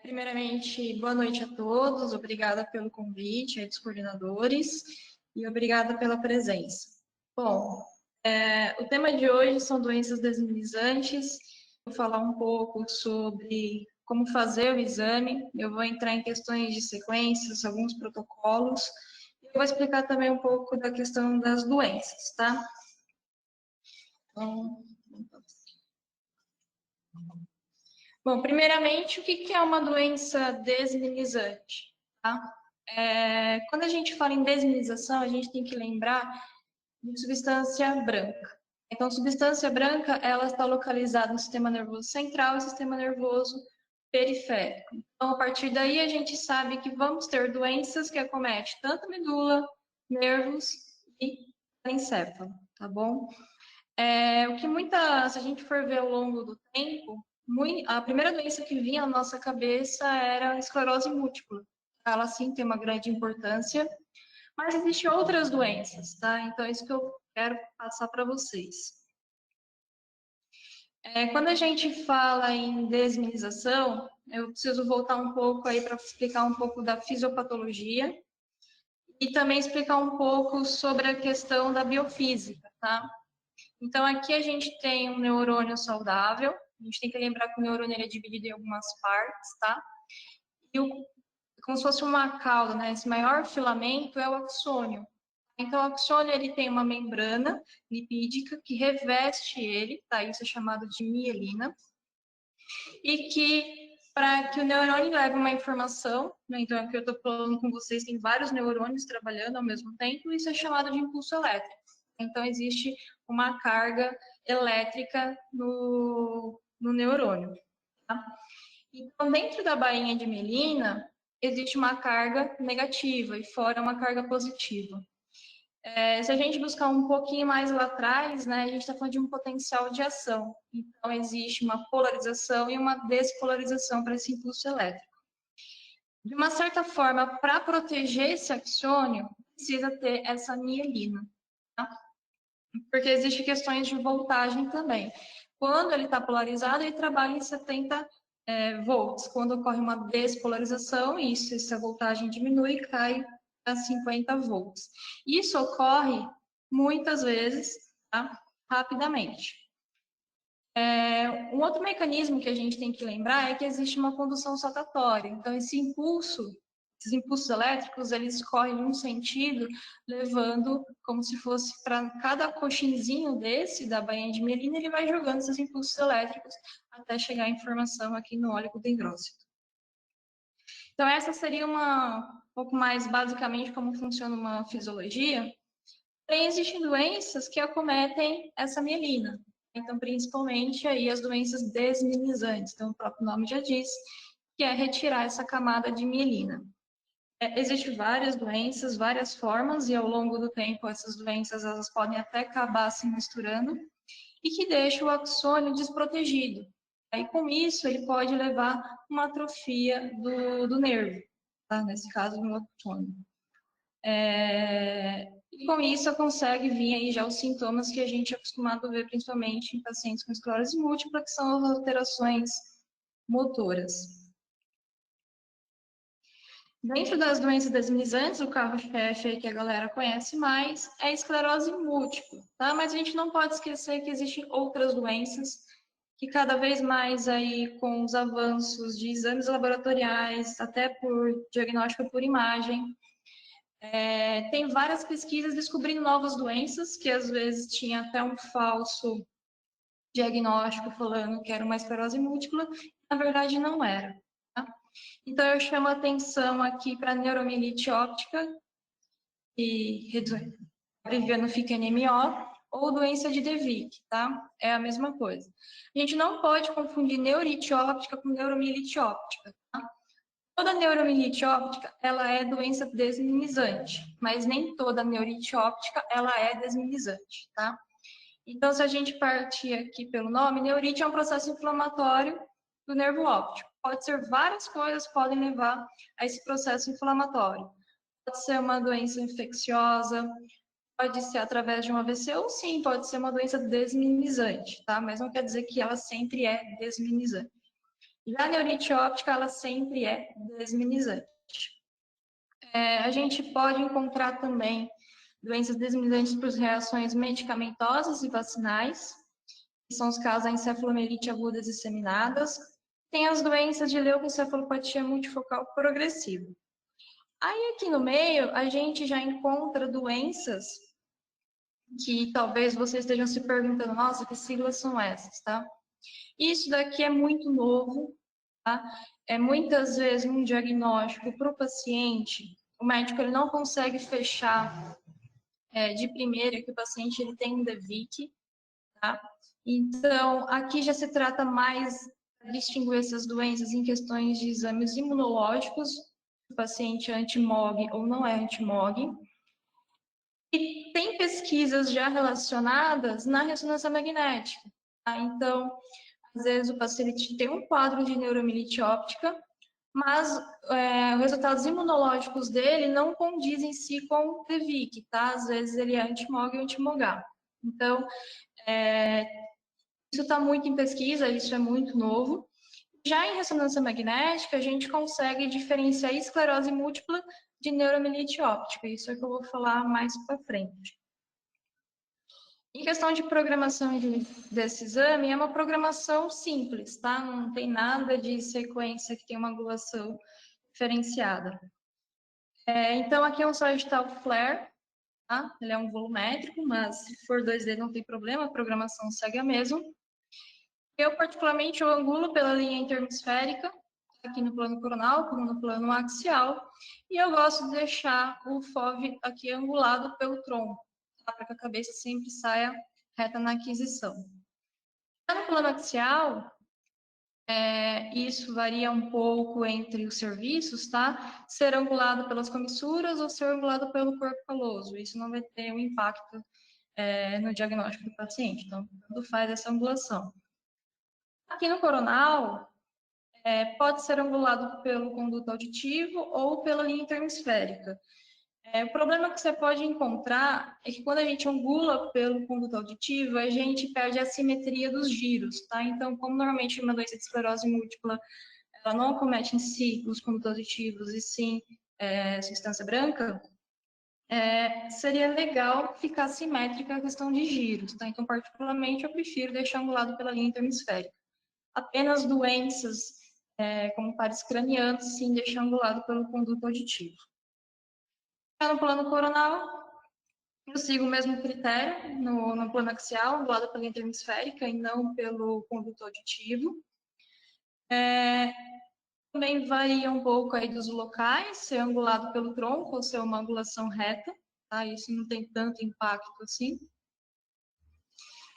Primeiramente, boa noite a todos, obrigada pelo convite, aos coordenadores, e obrigada pela presença. Bom, o tema de hoje são doenças desminimizantes. Vou falar um pouco sobre como fazer o exame, eu vou entrar em questões de sequências, alguns protocolos, e eu vou explicar também um pouco da questão das doenças, tá? Então, bom, primeiramente, o que é uma doença desminimizante? Tá? Quando a gente fala em desminimização, a gente tem que lembrar de substância branca. Então, substância branca, ela está localizada no sistema nervoso central e sistema nervoso periférico. Então, a partir daí, a gente sabe que vamos ter doenças que acometem tanto a medula, nervos e encéfalo, tá bom? Se a gente for ver ao longo do tempo, a primeira doença que vinha na nossa cabeça era a esclerose múltipla. Ela, sim, tem uma grande importância, mas existem outras doenças, tá? Então, é isso que eu quero passar para vocês. Quando a gente fala em desminimização, eu preciso voltar um pouco aí para explicar um pouco da fisiopatologia e também explicar um pouco sobre a questão da biofísica, tá? Então, aqui a gente tem um neurônio saudável, a gente tem que lembrar que o neurônio é dividido em algumas partes, tá? E como se fosse uma cauda, né? Esse maior filamento é o axônio. Então, o axônio, ele tem uma membrana lipídica que reveste ele, tá? Isso é chamado de mielina. E que, para que o neurônio leve uma informação, né? Então, aqui eu estou falando com vocês, tem vários neurônios trabalhando ao mesmo tempo, isso é chamado de impulso elétrico. Então, existe uma carga elétrica no neurônio. Tá? Então, dentro da bainha de mielina, existe uma carga negativa e fora uma carga positiva. Se a gente buscar um pouquinho mais lá atrás, né, a gente está falando de um potencial de ação. Então, existe uma polarização e uma despolarização para esse impulso elétrico. De uma certa forma, para proteger esse axônio, precisa ter essa mielina. Tá? Porque existem questões de voltagem também. Quando ele está polarizado, ele trabalha em 70 volts. Quando ocorre uma despolarização, essa voltagem diminui e cai a 50 volts. Isso ocorre muitas vezes, tá? Rapidamente. Um outro mecanismo que a gente tem que lembrar é que existe uma condução saltatória. Então, esses impulsos elétricos, eles correm em um sentido, levando como se fosse para cada coxinzinho da bainha de mielina, ele vai jogando esses impulsos elétricos até chegar a informação aqui no ólico dendrócito. Então, essa seria um pouco mais basicamente como funciona uma fisiologia. Porém, existem doenças que acometem essa mielina. Então, principalmente aí as doenças desminimizantes. Então, o próprio nome já diz que é retirar essa camada de mielina. Existem várias doenças, várias formas, e ao longo do tempo essas doenças elas podem até acabar se misturando e que deixa o axônio desprotegido. Aí, com isso, ele pode levar uma atrofia do nervo, tá? Nesse caso, do axônio. E com isso, consegue vir aí já os sintomas que a gente é acostumado a ver, principalmente em pacientes com esclerose múltipla, que são as alterações motoras. Dentro das doenças desminimizantes, o carro-chefe que a galera conhece mais é a esclerose múltipla, tá? Mas a gente não pode esquecer que existem outras doenças que cada vez mais aí com os avanços de exames laboratoriais, até por diagnóstico por imagem, tem várias pesquisas descobrindo novas doenças que às vezes tinha até um falso diagnóstico falando que era uma esclerose múltipla, na verdade não era. Tá? Então, eu chamo a atenção aqui para a neuromielite óptica, e abreviando fica NMO, ou doença de De Vick, tá? É a mesma coisa. A gente não pode confundir neurite óptica com neuromielite óptica, tá? Toda neuromielite óptica, ela é doença desminimizante, mas nem toda neurite óptica, ela é desminimizante, tá? Então, se a gente partir aqui pelo nome, neurite é um processo inflamatório do nervo óptico. Pode ser várias coisas que podem levar a esse processo inflamatório. Pode ser uma doença infecciosa, pode ser através de um AVC ou sim, pode ser uma doença desminimizante, tá? Mas não quer dizer que ela sempre é desminimizante. Já a neurite óptica, ela sempre é desminimizante. A gente pode encontrar também doenças desminimizantes por reações medicamentosas e vacinais, que são os casos da encefalomielite aguda disseminadas. Tem as doenças de leucoencefalopatia multifocal progressiva. Aí aqui no meio, a gente já encontra doenças que talvez vocês estejam se perguntando, nossa, que siglas são essas, tá? Isso daqui é muito novo, tá? É muitas vezes um diagnóstico para o paciente, o médico ele não consegue fechar de primeira que o paciente ele tem um DVIC, tá? Então, aqui já se trata mais de distinguir essas doenças em questões de exames imunológicos, se o paciente é anti-MOG ou não é anti-MOG. E tem pesquisas já relacionadas na ressonância magnética, tá? Então, às vezes o paciente tem um quadro de neuromielite óptica, mas os resultados imunológicos dele não condizem em si com o DVIC, tá? Às vezes ele é anti-MOG ou anti-MOGA. Então, isso está muito em pesquisa, isso é muito novo. Já em ressonância magnética, a gente consegue diferenciar esclerose múltipla de neuromielite óptica. Isso é que eu vou falar mais para frente. Em questão de programação desse exame, é uma programação simples, tá? Não tem nada de sequência que tem uma angulação diferenciada. Então, aqui é um só digital flare, tá? Ele é um volumétrico, mas se for 2D não tem problema, a programação segue a mesma. Eu, particularmente, eu angulo pela linha interhemisférica, aqui no plano coronal, como no plano axial, e eu gosto de deixar o FOV aqui angulado pelo tronco, tá? Para que a cabeça sempre saia reta na aquisição. Já no plano axial, isso varia um pouco entre os serviços, tá? Ser angulado pelas comissuras ou ser angulado pelo corpo caloso. Isso não vai ter um impacto no diagnóstico do paciente, então, tudo faz essa angulação. Aqui no coronal, pode ser angulado pelo conduto auditivo ou pela linha interhemisférica. O problema que você pode encontrar é que quando a gente angula pelo conduto auditivo, a gente perde a simetria dos giros, tá? Então, como normalmente uma doença de esclerose múltipla, ela não acomete em si os condutos auditivos e sim substância branca, seria legal ficar simétrica a questão de giros, tá? Então, particularmente, eu prefiro deixar angulado pela linha interhemisférica. Apenas doenças como pares cranianos, sim, deixar angulado pelo conduto auditivo. Já no plano coronal, eu sigo o mesmo critério no plano axial, angulado pela interhemisférica e não pelo conduto auditivo. Também varia um pouco aí dos locais, ser angulado pelo tronco ou ser uma angulação reta, tá? Isso não tem tanto impacto assim.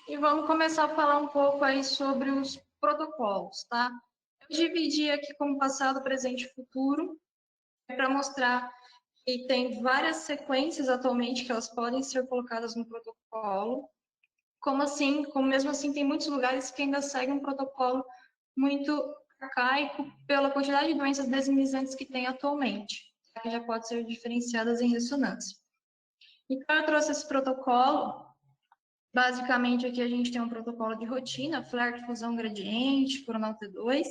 E vamos começar a falar um pouco aí sobre os protocolos, tá? Eu dividi aqui como passado, presente e futuro, para mostrar que tem várias sequências atualmente que elas podem ser colocadas no protocolo. Como mesmo assim tem muitos lugares que ainda seguem um protocolo muito arcaico pela quantidade de doenças desminimizantes que tem atualmente, que já pode ser diferenciadas em ressonância. Então, eu trouxe esse protocolo. Basicamente, aqui a gente tem um protocolo de rotina, flare, difusão gradiente, coronal T2,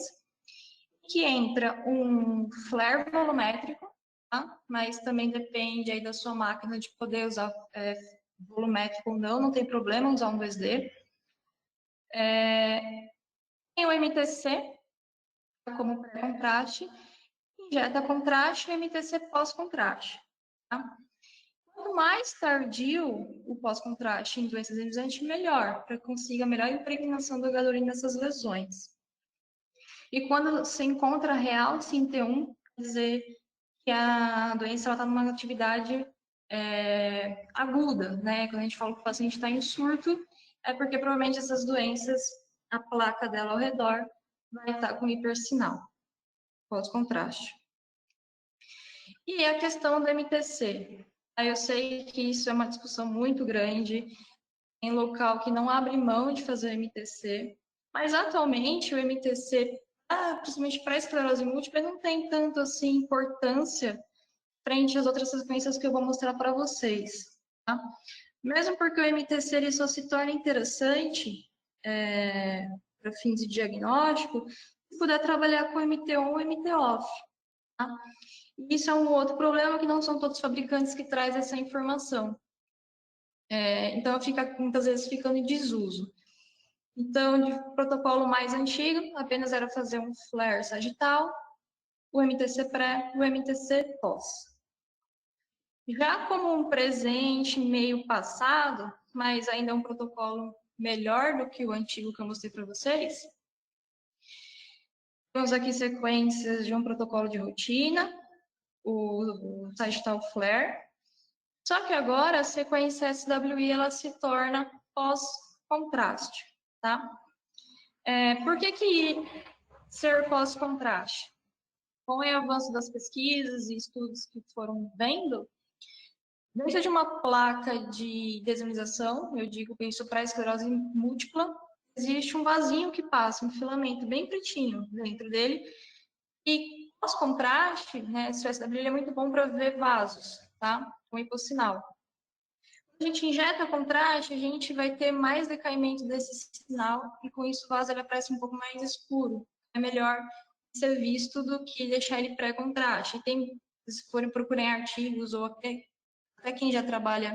que entra um flare volumétrico, tá? Mas também depende aí da sua máquina de poder usar volumétrico ou não, não tem problema usar um 2D. Tem o MTC, como pré-contraste, injeta contraste e MTC pós-contraste, tá? Quanto mais tardio o pós-contraste em doenças ionizantes, melhor, para que consiga a melhor impregnação do H. nessas lesões. E quando se encontra real SINT1, quer dizer que a doença está numa atividade aguda, né? Quando a gente fala que o paciente está em surto, é porque provavelmente essas doenças, a placa dela ao redor vai estar com hipersinal, pós-contraste. E a questão do MTC. Eu sei que isso é uma discussão muito grande, em local que não abre mão de fazer MTC, mas atualmente o MTC, principalmente para a esclerose múltipla, não tem tanto assim importância frente às outras sequências que eu vou mostrar para vocês. tá? Mesmo porque o MTC ele só se torna interessante para fins de diagnóstico se puder trabalhar com MT-on ou MT-off. Tá? E isso é um outro problema, que não são todos os fabricantes que trazem essa informação. Então, fica muitas vezes ficando em desuso. Então, de protocolo mais antigo, apenas era fazer um flare sagital, o MTC pré, o MTC pós. Já como um presente meio passado, mas ainda é um protocolo melhor do que o antigo que eu mostrei para vocês, temos aqui sequências de um protocolo de rotina, o sagital flare, só que agora a sequência SWI ela se torna pós-contraste, tá? Por que ser pós-contraste? Com o avanço das pesquisas e estudos que foram vendo, dentro de uma placa de desmineralização, eu digo isso para esclerose múltipla, existe um vasinho que passa, um filamento bem pretinho dentro dele, e pós-contraste, né, esse SW é muito bom para ver vasos, tá? Com hipossinal. Quando a gente injeta contraste, a gente vai ter mais decaimento desse sinal, e com isso o vaso ele aparece um pouco mais escuro. É melhor ser visto do que deixar ele pré-contraste. Se forem procurar artigos ou até quem já trabalha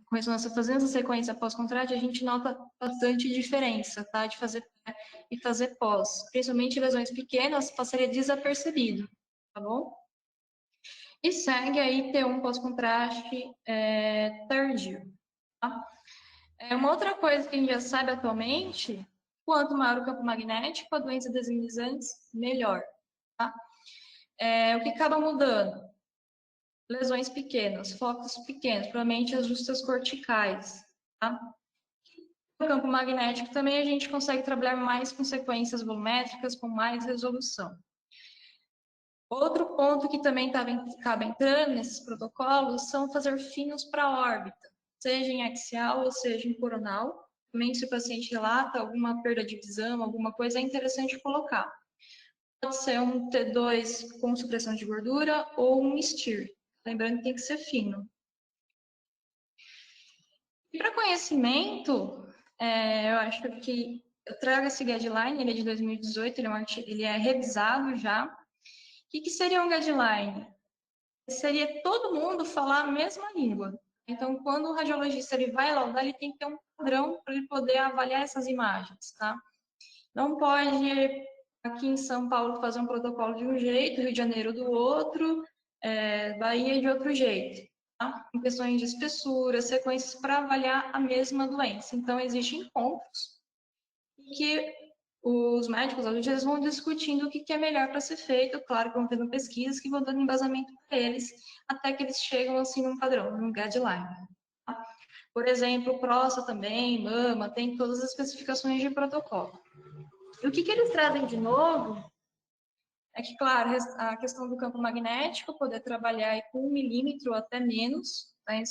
com ressonância fazendo essa sequência pós-contraste, a gente nota bastante diferença, tá? De fazer pré e fazer pós. Principalmente lesões pequenas, passaria desapercebido, tá bom? E segue aí T1 pós-contraste tardio, tá? Uma outra coisa que a gente já sabe atualmente, quanto maior o campo magnético, a doença desmineralizantes, melhor, tá? O que acaba mudando? Lesões pequenas, focos pequenos, provavelmente as justas corticais, tá? No campo magnético também a gente consegue trabalhar mais com sequências volumétricas, com mais resolução. Outro ponto que também acaba entrando nesses protocolos são fazer finos para a órbita, seja em axial ou seja em coronal. Também se o paciente relata alguma perda de visão, alguma coisa, é interessante colocar. Pode ser um T2 com supressão de gordura ou um STIR. Lembrando que tem que ser fino. E para conhecimento, eu acho que eu trago esse guideline, ele é de 2018, ele é revisado já. O que seria um guideline? Seria todo mundo falar a mesma língua. Então, quando o radiologista ele vai laudar, ele tem que ter um padrão para ele poder avaliar essas imagens, tá? Não pode, aqui em São Paulo, fazer um protocolo de um jeito, Rio de Janeiro do outro, Bahia de outro jeito. Tá? Em questões de espessura, sequências para avaliar a mesma doença. Então, existem encontros em que os médicos, eles vão discutindo o que é melhor para ser feito, claro que vão tendo pesquisas que vão dando embasamento para eles, até que eles chegam assim num padrão, num guideline. Tá? Por exemplo, próstata também, mama, tem todas as especificações de protocolo. E o que eles trazem de novo é que, claro, a questão do campo magnético, poder trabalhar com 1 milímetro até menos, tá, em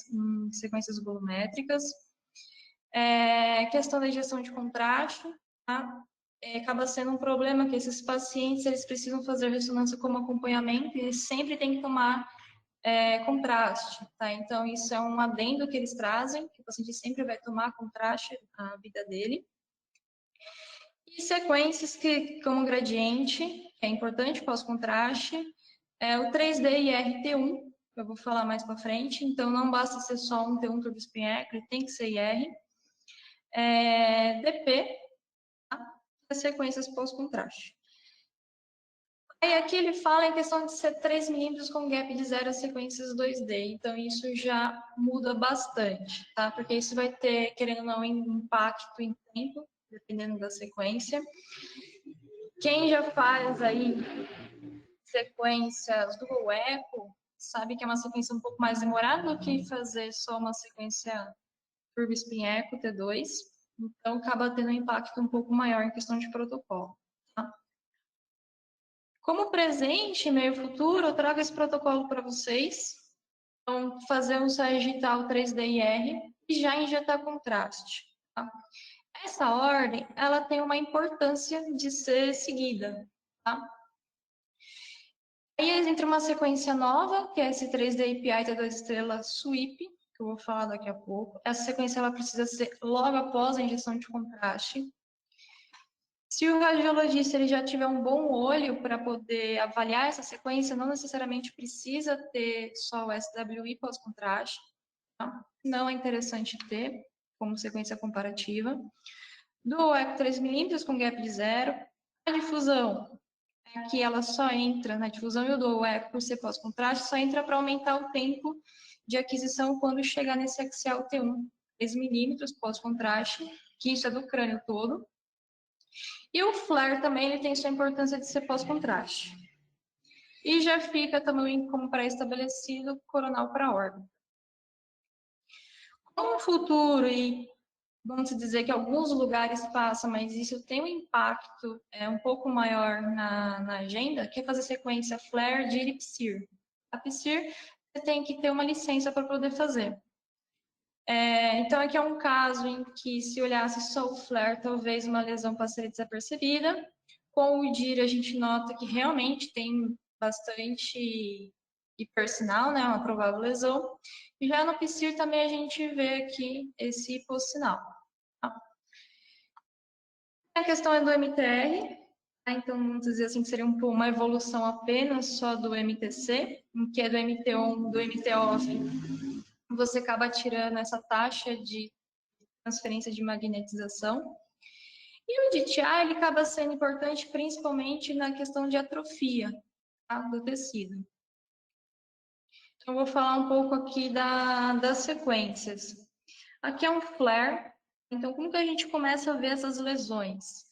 sequências volumétricas. Questão da injeção de contraste, tá? Acaba sendo um problema que esses pacientes, eles precisam fazer ressonância como acompanhamento e eles sempre têm que tomar contraste, tá? Então, isso é um adendo que eles trazem, que o paciente sempre vai tomar contraste na vida dele. E sequências que, como gradiente, que é importante pós-contraste, o 3D IR-T1, que eu vou falar mais para frente, então não basta ser só um T1 turbo-spin echo, tem que ser IR. DP, tá? As sequências pós-contraste. Aí aqui ele fala em questão de ser 3 milímetros com gap de 0 as sequências 2D, então isso já muda bastante, tá? Porque isso vai ter, querendo ou não, impacto em tempo, dependendo da sequência. Quem já faz aí sequências dual echo, sabe que é uma sequência um pouco mais demorada do que fazer só uma sequência turbo spin echo T2, então acaba tendo um impacto um pouco maior em questão de protocolo. Tá? Como presente, meio futuro, eu trago esse protocolo para vocês. Então, fazer um sagital 3D-IR e já injetar contraste. Tá? Essa ordem, ela tem uma importância de ser seguida. Tá? Aí entra uma sequência nova, que é esse 3D API T2 estrela SWIP, que eu vou falar daqui a pouco. Essa sequência ela precisa ser logo após a injeção de contraste. Se o radiologista ele já tiver um bom olho para poder avaliar essa sequência, não necessariamente precisa ter só o SWI pós-contraste, tá? Não é interessante ter como sequência comparativa. Do eco 3 milímetros com gap de 0. A difusão, aqui ela só entra na difusão e o do eco, por ser pós-contraste, só entra para aumentar o tempo de aquisição quando chegar nesse axial T1, 3 milímetros pós-contraste, que isso é do crânio todo. E o flare também ele tem sua importância de ser pós-contraste. E já fica também como pré-estabelecido coronal para órbita. Com o futuro, e vamos dizer que alguns lugares passam, mas isso tem um impacto um pouco maior na agenda, que é fazer sequência flare de IPSIR. A PSIR você tem que ter uma licença para poder fazer. Então, aqui é um caso em que, se olhasse só o flare, talvez uma lesão passaria desapercebida. Com o DIR, a gente nota que realmente tem bastante hipersinal, né, uma provável lesão. E já no PSIR também a gente vê aqui esse hipossinal. Tá? A questão é do MTR, tá? Então vamos dizer assim que seria uma evolução apenas só do MTC, em que é do MT-ON, do MT-OFF, você acaba tirando essa taxa de transferência de magnetização. E o DTI ele acaba sendo importante principalmente na questão de atrofia, tá, do tecido. Então, eu vou falar um pouco aqui das sequências. Aqui é um flare. Então, como que a gente começa a ver essas lesões?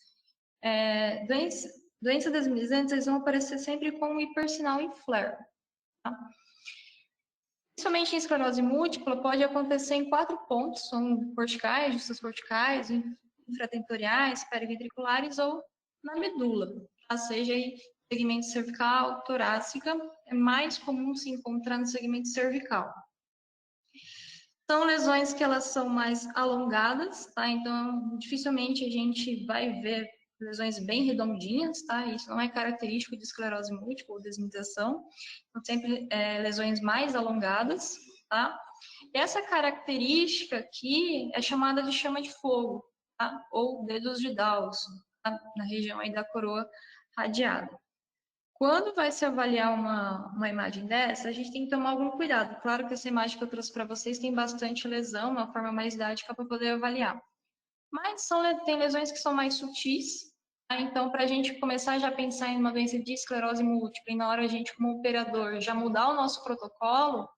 Doenças desmielisantes, eles vão aparecer sempre com hipersinal em flare. Tá? Principalmente em esclerose múltipla, pode acontecer em 4 pontos, são corticais, justas corticais, infratentoriais, periventriculares ou na medula, tá? Seja em segmento cervical, torácica, é mais comum se encontrar no segmento cervical. São lesões que elas são mais alongadas, tá? Então, dificilmente a gente vai ver lesões bem redondinhas, tá? Isso não é característico de esclerose múltipla ou desmielização. São sempre lesões mais alongadas, tá? E essa característica aqui é chamada de chama de fogo, tá? Ou dedos de Dawson, tá? Na região aí da coroa radiada. Quando vai se avaliar uma imagem dessa, a gente tem que tomar algum cuidado. Claro que essa imagem que eu trouxe para vocês tem bastante lesão, uma forma mais didática para poder avaliar. Mas tem lesões que são mais sutis, tá? Então, para a gente começar já a pensar em uma doença de esclerose múltipla, e na hora a gente, como operador, já mudar o nosso protocolo,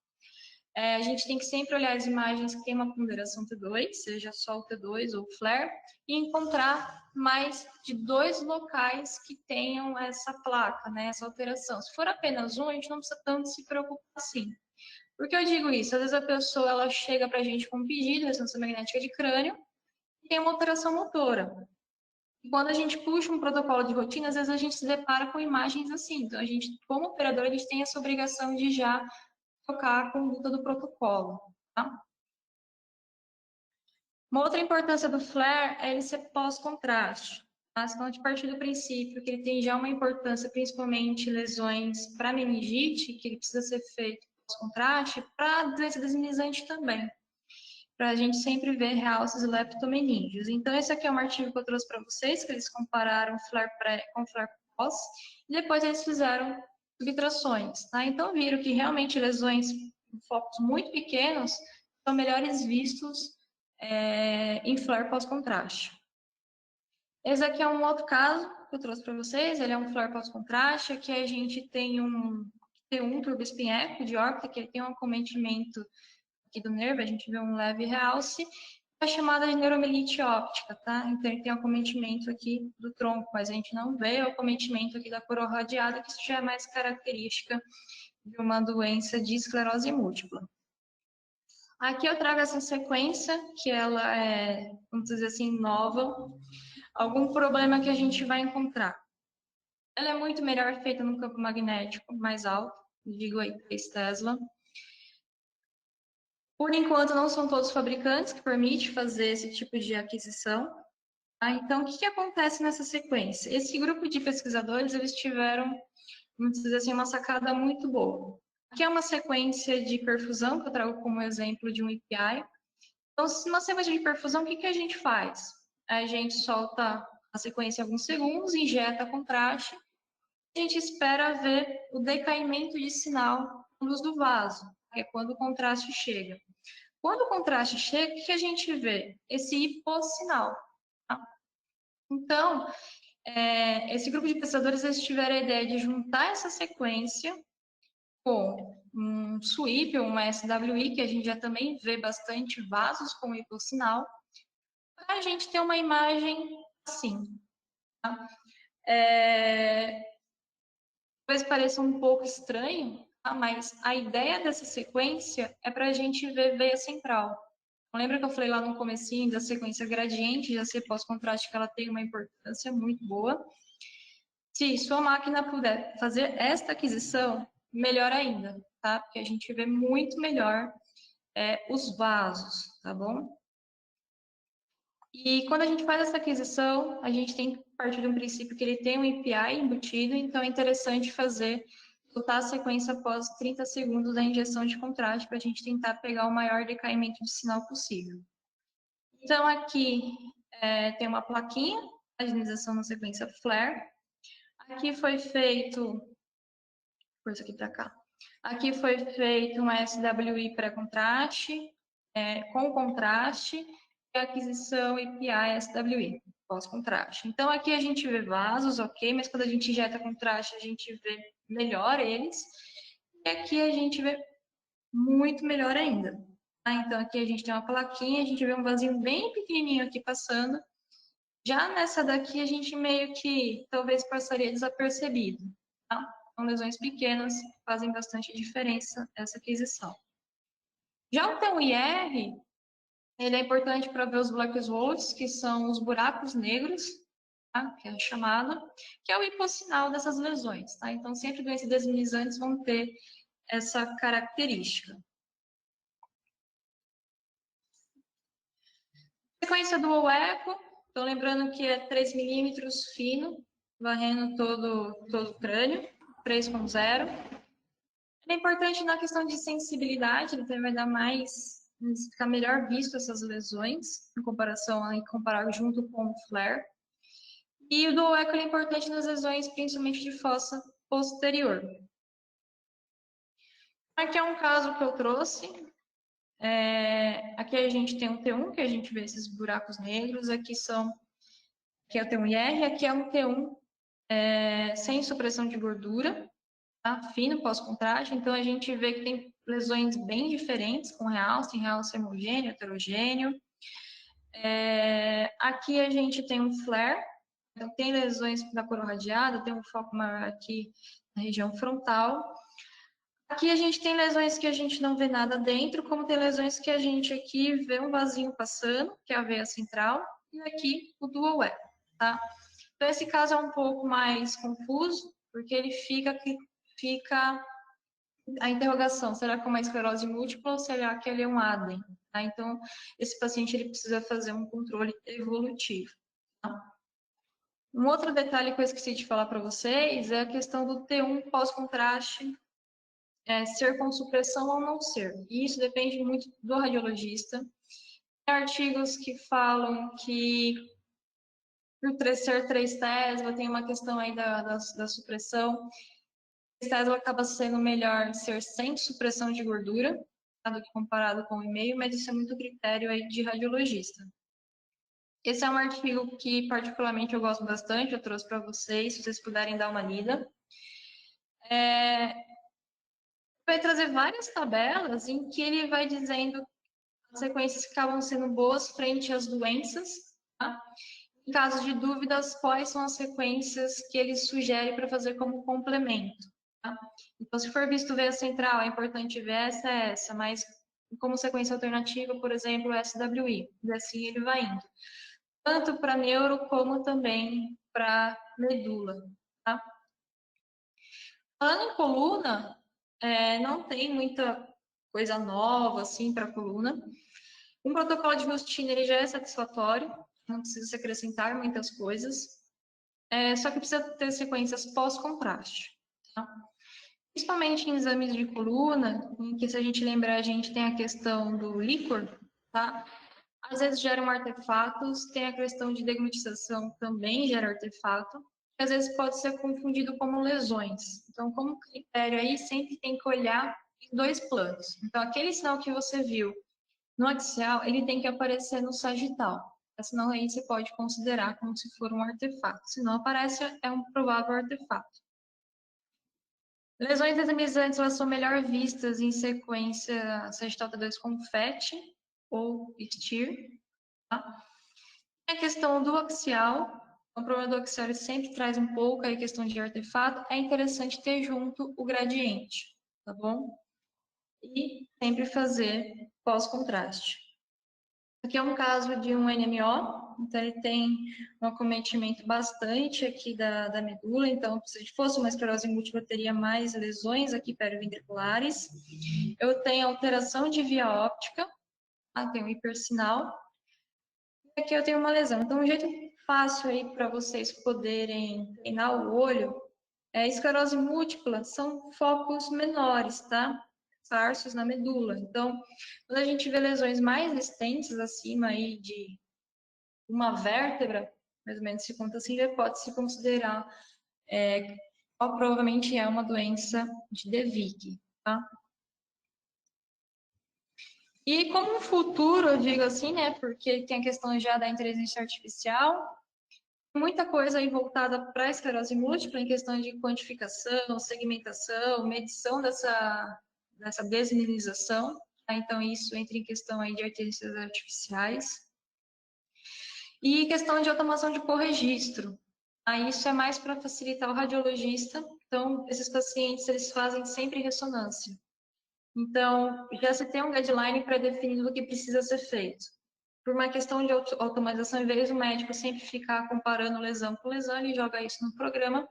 a gente tem que sempre olhar as imagens que tem uma ponderação T2, seja só o T2 ou o flare, e encontrar mais de 2 locais que tenham essa placa, né, essa alteração. Se for apenas um, a gente não precisa tanto se preocupar assim. Por que eu digo isso? Às vezes a pessoa ela chega para a gente com um pedido de ressonância magnética de crânio e tem uma alteração motora. E quando a gente puxa um protocolo de rotina, às vezes a gente se depara com imagens assim. Então, a gente, como operador, a gente tem essa obrigação de já tocar a conduta do protocolo. Tá? Uma outra importância do flare é ele ser pós-contraste. Tá? Então, a partir do princípio que ele tem já uma importância, principalmente lesões para meningite, que ele precisa ser feito pós-contraste, para doença desmielisante também, para a gente sempre ver realces e leptomeningios. Então, esse aqui é um artigo que eu trouxe para vocês, que eles compararam flare pré com flare pós, e depois eles fizeram subtrações, tá? Então, viram que realmente lesões em focos muito pequenos são melhores vistos em flare pós-contraste. Esse aqui é um outro caso que eu trouxe para vocês, ele é um flare pós-contraste, aqui a gente tem um T1 turbospin eco de órbita, que tem um acometimento aqui do nervo, a gente vê um leve realce, é chamada de neuromielite óptica, tá? Então, ele tem um acometimento aqui do tronco, mas a gente não vê o acometimento aqui da coroa radiada, que isso já é mais característica de uma doença de esclerose múltipla. Aqui eu trago essa sequência, que ela é, vamos dizer assim, nova. Algum problema que a gente vai encontrar. Ela é muito melhor feita no campo magnético mais alto, digo aí 3 Tesla. Por enquanto, não são todos os fabricantes que permitem fazer esse tipo de aquisição. Tá? Então, o que acontece nessa sequência? Esse grupo de pesquisadores, eles tiveram, vamos dizer assim, uma sacada muito boa. Aqui é uma sequência de perfusão, que eu trago como exemplo de um EPI. Então, numa sequência de perfusão, o que a gente faz? A gente solta a sequência alguns segundos, injeta contraste, a gente espera ver o decaimento de sinal na luz do vaso, que é quando o contraste chega. Quando o contraste chega, o que a gente vê? Esse hipossinal. Tá? Então, esse grupo de pesquisadores, eles tiveram a ideia de juntar essa sequência com um SWIP ou uma SWI, que a gente já também vê bastante vasos com hipossinal, para a gente ter uma imagem assim. Tá? Talvez pareça um pouco estranho, tá? Mas a ideia dessa sequência é para a gente ver veia central. Lembra que eu falei lá no comecinho da sequência gradiente de AC pós-contraste, que ela tem uma importância muito boa? Se sua máquina puder fazer esta aquisição, melhor ainda, tá? Porque a gente vê muito melhor os vasos, tá bom? E quando a gente faz essa aquisição, a gente tem que partir de um princípio que ele tem um API embutido, então é interessante fazer, voltar a sequência após 30 segundos da injeção de contraste para a gente tentar pegar o maior decaimento de sinal possível. Então aqui tem uma plaquinha, a higienização na sequência flare. Aqui foi feito, por isso aqui para cá. Aqui foi feito uma SWI pré-contraste, com contraste, e aquisição API SWI, pós-contraste. Então, aqui a gente vê vasos, ok, mas quando a gente injeta contraste, a gente vê melhor eles. E aqui a gente vê muito melhor ainda. Tá? Então, aqui a gente tem uma plaquinha, a gente vê um vasinho bem pequenininho aqui passando. Já nessa daqui, a gente meio que talvez passaria desapercebido. Tá? São lesões pequenas, fazem bastante diferença essa aquisição. Já o TUIR, ele é importante para ver os black spots, que são os buracos negros, tá? Que é chamado, que é o hipossinal dessas lesões. Tá? Então, sempre doenças desminimizantes vão ter essa característica. Sequência do eco, estou lembrando que é 3 milímetros fino, varrendo todo o crânio, 3.0. É importante na questão de sensibilidade, ele também vai dar mais, ficar melhor visto essas lesões, em comparar junto com o flare. E o dual echo é importante nas lesões, principalmente de fossa posterior. Aqui é um caso que eu trouxe. Aqui a gente tem um T1, que a gente vê esses buracos negros. Aqui é o T1IR, aqui é um T1 sem supressão de gordura, tá? Fino pós-contraste. Então a gente vê que tem lesões bem diferentes, com realce homogêneo, heterogêneo. Aqui a gente tem um flare, então tem lesões da coroa radiada, tem um foco maior aqui na região frontal. Aqui a gente tem lesões que a gente não vê nada dentro, como tem lesões que a gente aqui vê um vasinho passando, que é a veia central, e aqui o dual echo, tá? Então esse caso é um pouco mais confuso, porque ele fica a interrogação, será que é uma esclerose múltipla ou será que ele é um ADEM? Tá? Então, esse paciente ele precisa fazer um controle evolutivo. Tá? Um outro detalhe que eu esqueci de falar para vocês é a questão do T1 pós-contraste, ser com supressão ou não ser. E isso depende muito do radiologista. Tem artigos que falam que por ser 3 Tesla, tem uma questão aí da supressão. 3 Tesla acaba sendo melhor ser sem supressão de gordura, tá, do que comparado com o e-mail, mas isso é muito critério aí de radiologista. Esse é um artigo que particularmente eu gosto bastante, eu trouxe para vocês, se vocês puderem dar uma lida. Vai trazer várias tabelas em que ele vai dizendo as sequências que acabam sendo boas frente às doenças, tá? Em caso de dúvidas, quais são as sequências que ele sugere para fazer como complemento. Tá? Então, se for visto veia central, é importante ver essa, mas como sequência alternativa, por exemplo, SWI. E assim ele vai indo. Tanto para neuro, como também para medula. Tá? Falando em coluna, não tem muita coisa nova assim para coluna. Um protocolo de Rostin ele já é satisfatório, não precisa se acrescentar muitas coisas, só que precisa ter sequências pós-contraste. Tá? principalmente em exames de coluna, em que, se a gente lembrar, a gente tem a questão do líquor, tá? Às vezes geram artefatos, tem a questão de deglutização, também gera artefato, que às vezes pode ser confundido como lesões. Então, como critério aí, sempre tem que olhar em 2 planos. Então, aquele sinal que você viu no axial, ele tem que aparecer no sagital. Senão aí você pode considerar como se for um artefato. Se não aparece, é um provável artefato. Lesões extremizantes, elas são melhor vistas em sequência sagital T2 com FET ou STIR. Tá? A questão do axial, o problema do axial ele sempre traz um pouco a questão de artefato, é interessante ter junto o gradiente, tá bom? E sempre fazer pós-contraste. Aqui é um caso de um NMO, então ele tem um acometimento bastante aqui da medula, então se fosse uma esclerose múltipla, teria mais lesões aqui periventriculares. Eu tenho alteração de via óptica, tenho um hipersinal, e aqui eu tenho uma lesão. Então, um jeito fácil aí para vocês poderem treinar o olho esclerose múltipla, são focos menores, tá? Sarços na medula. Então, quando a gente vê lesões mais extensas acima aí de uma vértebra, mais ou menos se conta assim, pode-se considerar provavelmente é uma doença de DeVick, tá? E como um futuro, eu digo assim, né, porque tem a questão já da inteligência artificial, muita coisa aí voltada para a esclerose múltipla, em questão de quantificação, segmentação, medição dessa desmilinização, tá? Então isso entra em questão aí de inteligências artificiais. E questão de automação de corregistro. Aí isso é mais para facilitar o radiologista. Então, esses pacientes, eles fazem sempre ressonância. Então, já se tem um guideline pré-definido do que precisa ser feito. Por uma questão de automatização, em vez do médico sempre ficar comparando lesão com lesão, ele joga isso no programa.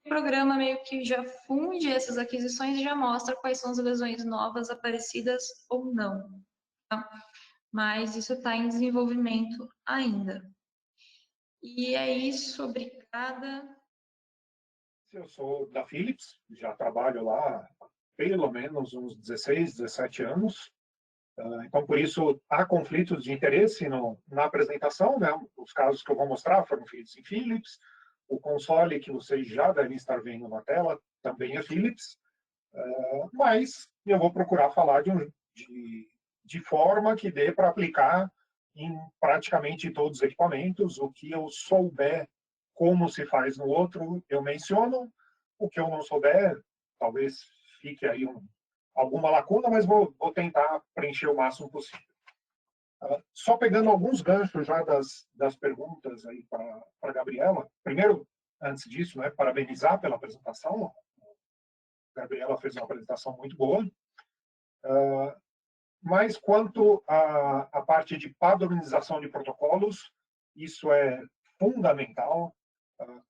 O programa meio que já funde essas aquisições e já mostra quais são as lesões novas aparecidas ou não. Tá? Mas isso está em desenvolvimento ainda. E é isso, obrigada. Eu sou da Philips, já trabalho lá há pelo menos uns 16, 17 anos. Então, por isso, há conflitos de interesse na apresentação, né? Os casos que eu vou mostrar foram feitos em Philips. O console que vocês já devem estar vendo na tela também é Philips. Mas eu vou procurar falar de forma que dê para aplicar em praticamente todos os equipamentos. O que eu souber como se faz no outro, eu menciono. O que eu não souber, talvez fique aí alguma lacuna, mas vou tentar preencher o máximo possível. Só pegando alguns ganchos já das perguntas aí para a Gabriela. Primeiro, antes disso, né, parabenizar pela apresentação. A Gabriela fez uma apresentação muito boa. Mas quanto à parte de padronização de protocolos, isso é fundamental,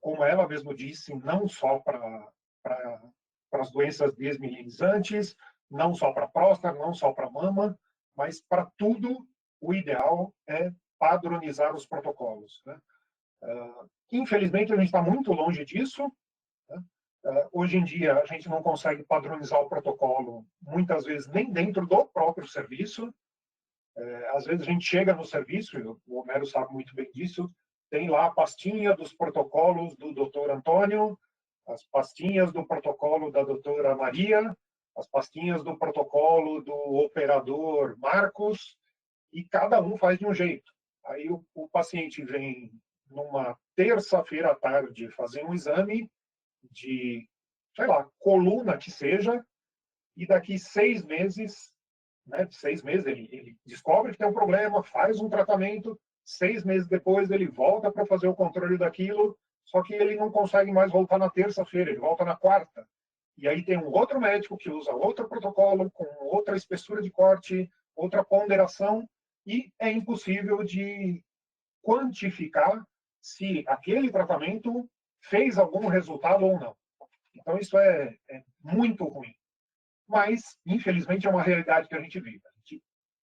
como ela mesmo disse, não só para as doenças desmilinizantes, não só para próstata, não só para mama, mas para tudo, o ideal é padronizar os protocolos. Né? Infelizmente, a gente está muito longe disso. Né? Hoje em dia, a gente não consegue padronizar o protocolo, muitas vezes, nem dentro do próprio serviço. Às vezes, a gente chega no serviço, e o Homero sabe muito bem disso, tem lá a pastinha dos protocolos do Dr. Antônio, as pastinhas do protocolo da doutora Maria, as pastinhas do protocolo do operador Marcos, e cada um faz de um jeito. Aí o paciente vem numa terça-feira à tarde fazer um exame de, sei lá, coluna que seja, e daqui 6 meses, né, 6 meses ele descobre que tem um problema, faz um tratamento, 6 meses depois ele volta para fazer o controle daquilo, só que ele não consegue mais voltar na terça-feira, ele volta na quarta. E aí tem um outro médico que usa outro protocolo, com outra espessura de corte, outra ponderação, e é impossível de quantificar se aquele tratamento fez algum resultado ou não. Então, isso é muito ruim. Mas, infelizmente, é uma realidade que a gente vive. A gente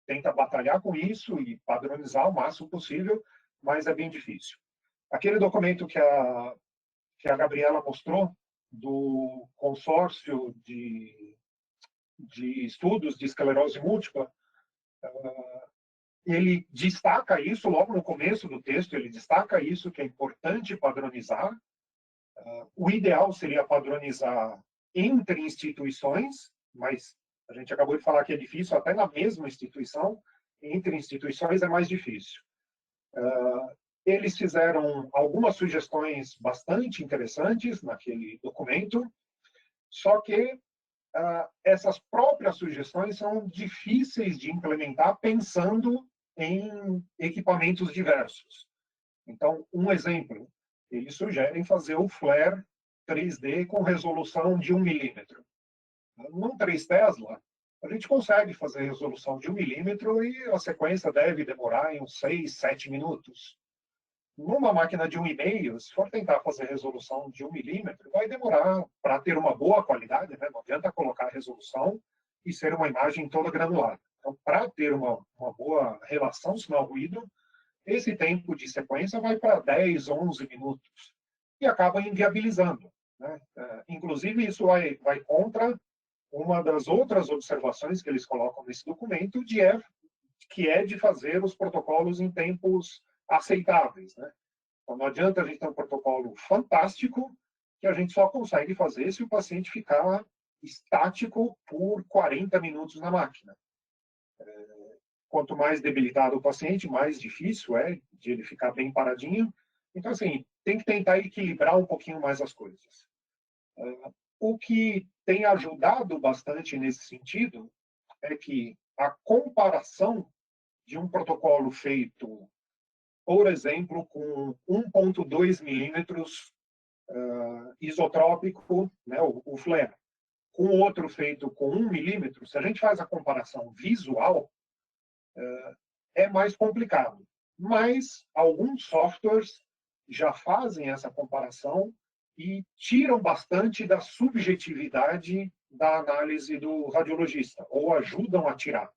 tenta batalhar com isso e padronizar o máximo possível, mas é bem difícil. Aquele documento que a Gabriela mostrou, do consórcio de estudos de esclerose múltipla, ele destaca isso logo no começo do texto, ele destaca isso, que é importante padronizar. O ideal seria padronizar entre instituições, mas a gente acabou de falar que é difícil até na mesma instituição, entre instituições é mais difícil. Eles fizeram algumas sugestões bastante interessantes naquele documento, só que essas próprias sugestões são difíceis de implementar pensando em equipamentos diversos. Então, um exemplo, eles sugerem fazer o FLAIR 3D com resolução de 1 milímetro. Num 3 Tesla, a gente consegue fazer resolução de 1 milímetro e a sequência deve demorar em uns 6, 7 minutos. Numa máquina de 1,5, se for tentar fazer resolução de 1 milímetro, vai demorar para ter uma boa qualidade, né? Não adianta colocar resolução e ser uma imagem toda granulada. Então, para ter uma boa relação sinal-ruído, esse tempo de sequência vai para 10, 11 minutos e acaba inviabilizando, né? Inclusive, isso vai contra uma das outras observações que eles colocam nesse documento, que é de fazer os protocolos em tempos aceitáveis, né? Então, não adianta a gente ter um protocolo fantástico que a gente só consegue fazer se o paciente ficar estático por 40 minutos na máquina. Quanto mais debilitado o paciente, mais difícil é de ele ficar bem paradinho. Então, assim, tem que tentar equilibrar um pouquinho mais as coisas. O que tem ajudado bastante nesse sentido é que a comparação de um protocolo feito, por exemplo, com 1,2 milímetros isotrópico, né, o FLAIR, com outro feito com 1 milímetro, se a gente faz a comparação visual, é mais complicado. Mas alguns softwares já fazem essa comparação e tiram bastante da subjetividade da análise do radiologista, ou ajudam a tirar.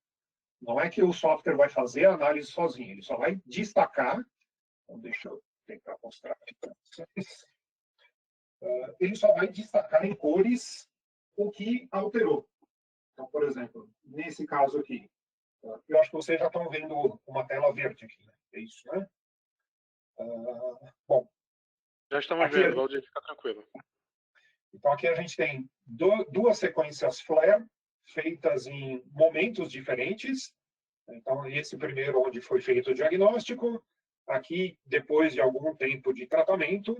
Não é que o software vai fazer a análise sozinho, ele só vai destacar. Então, deixa eu tentar mostrar aqui para vocês. Ele só vai destacar em cores o que alterou. Então, por exemplo, nesse caso aqui, eu acho que vocês já estão vendo uma tela verde aqui, né? É isso, né? Bom. Já estamos vendo, Valdir, fica tranquilo. Então, aqui a gente tem duas sequências FLAIR feitas em momentos diferentes. Então, esse primeiro onde foi feito o diagnóstico, aqui depois de algum tempo de tratamento,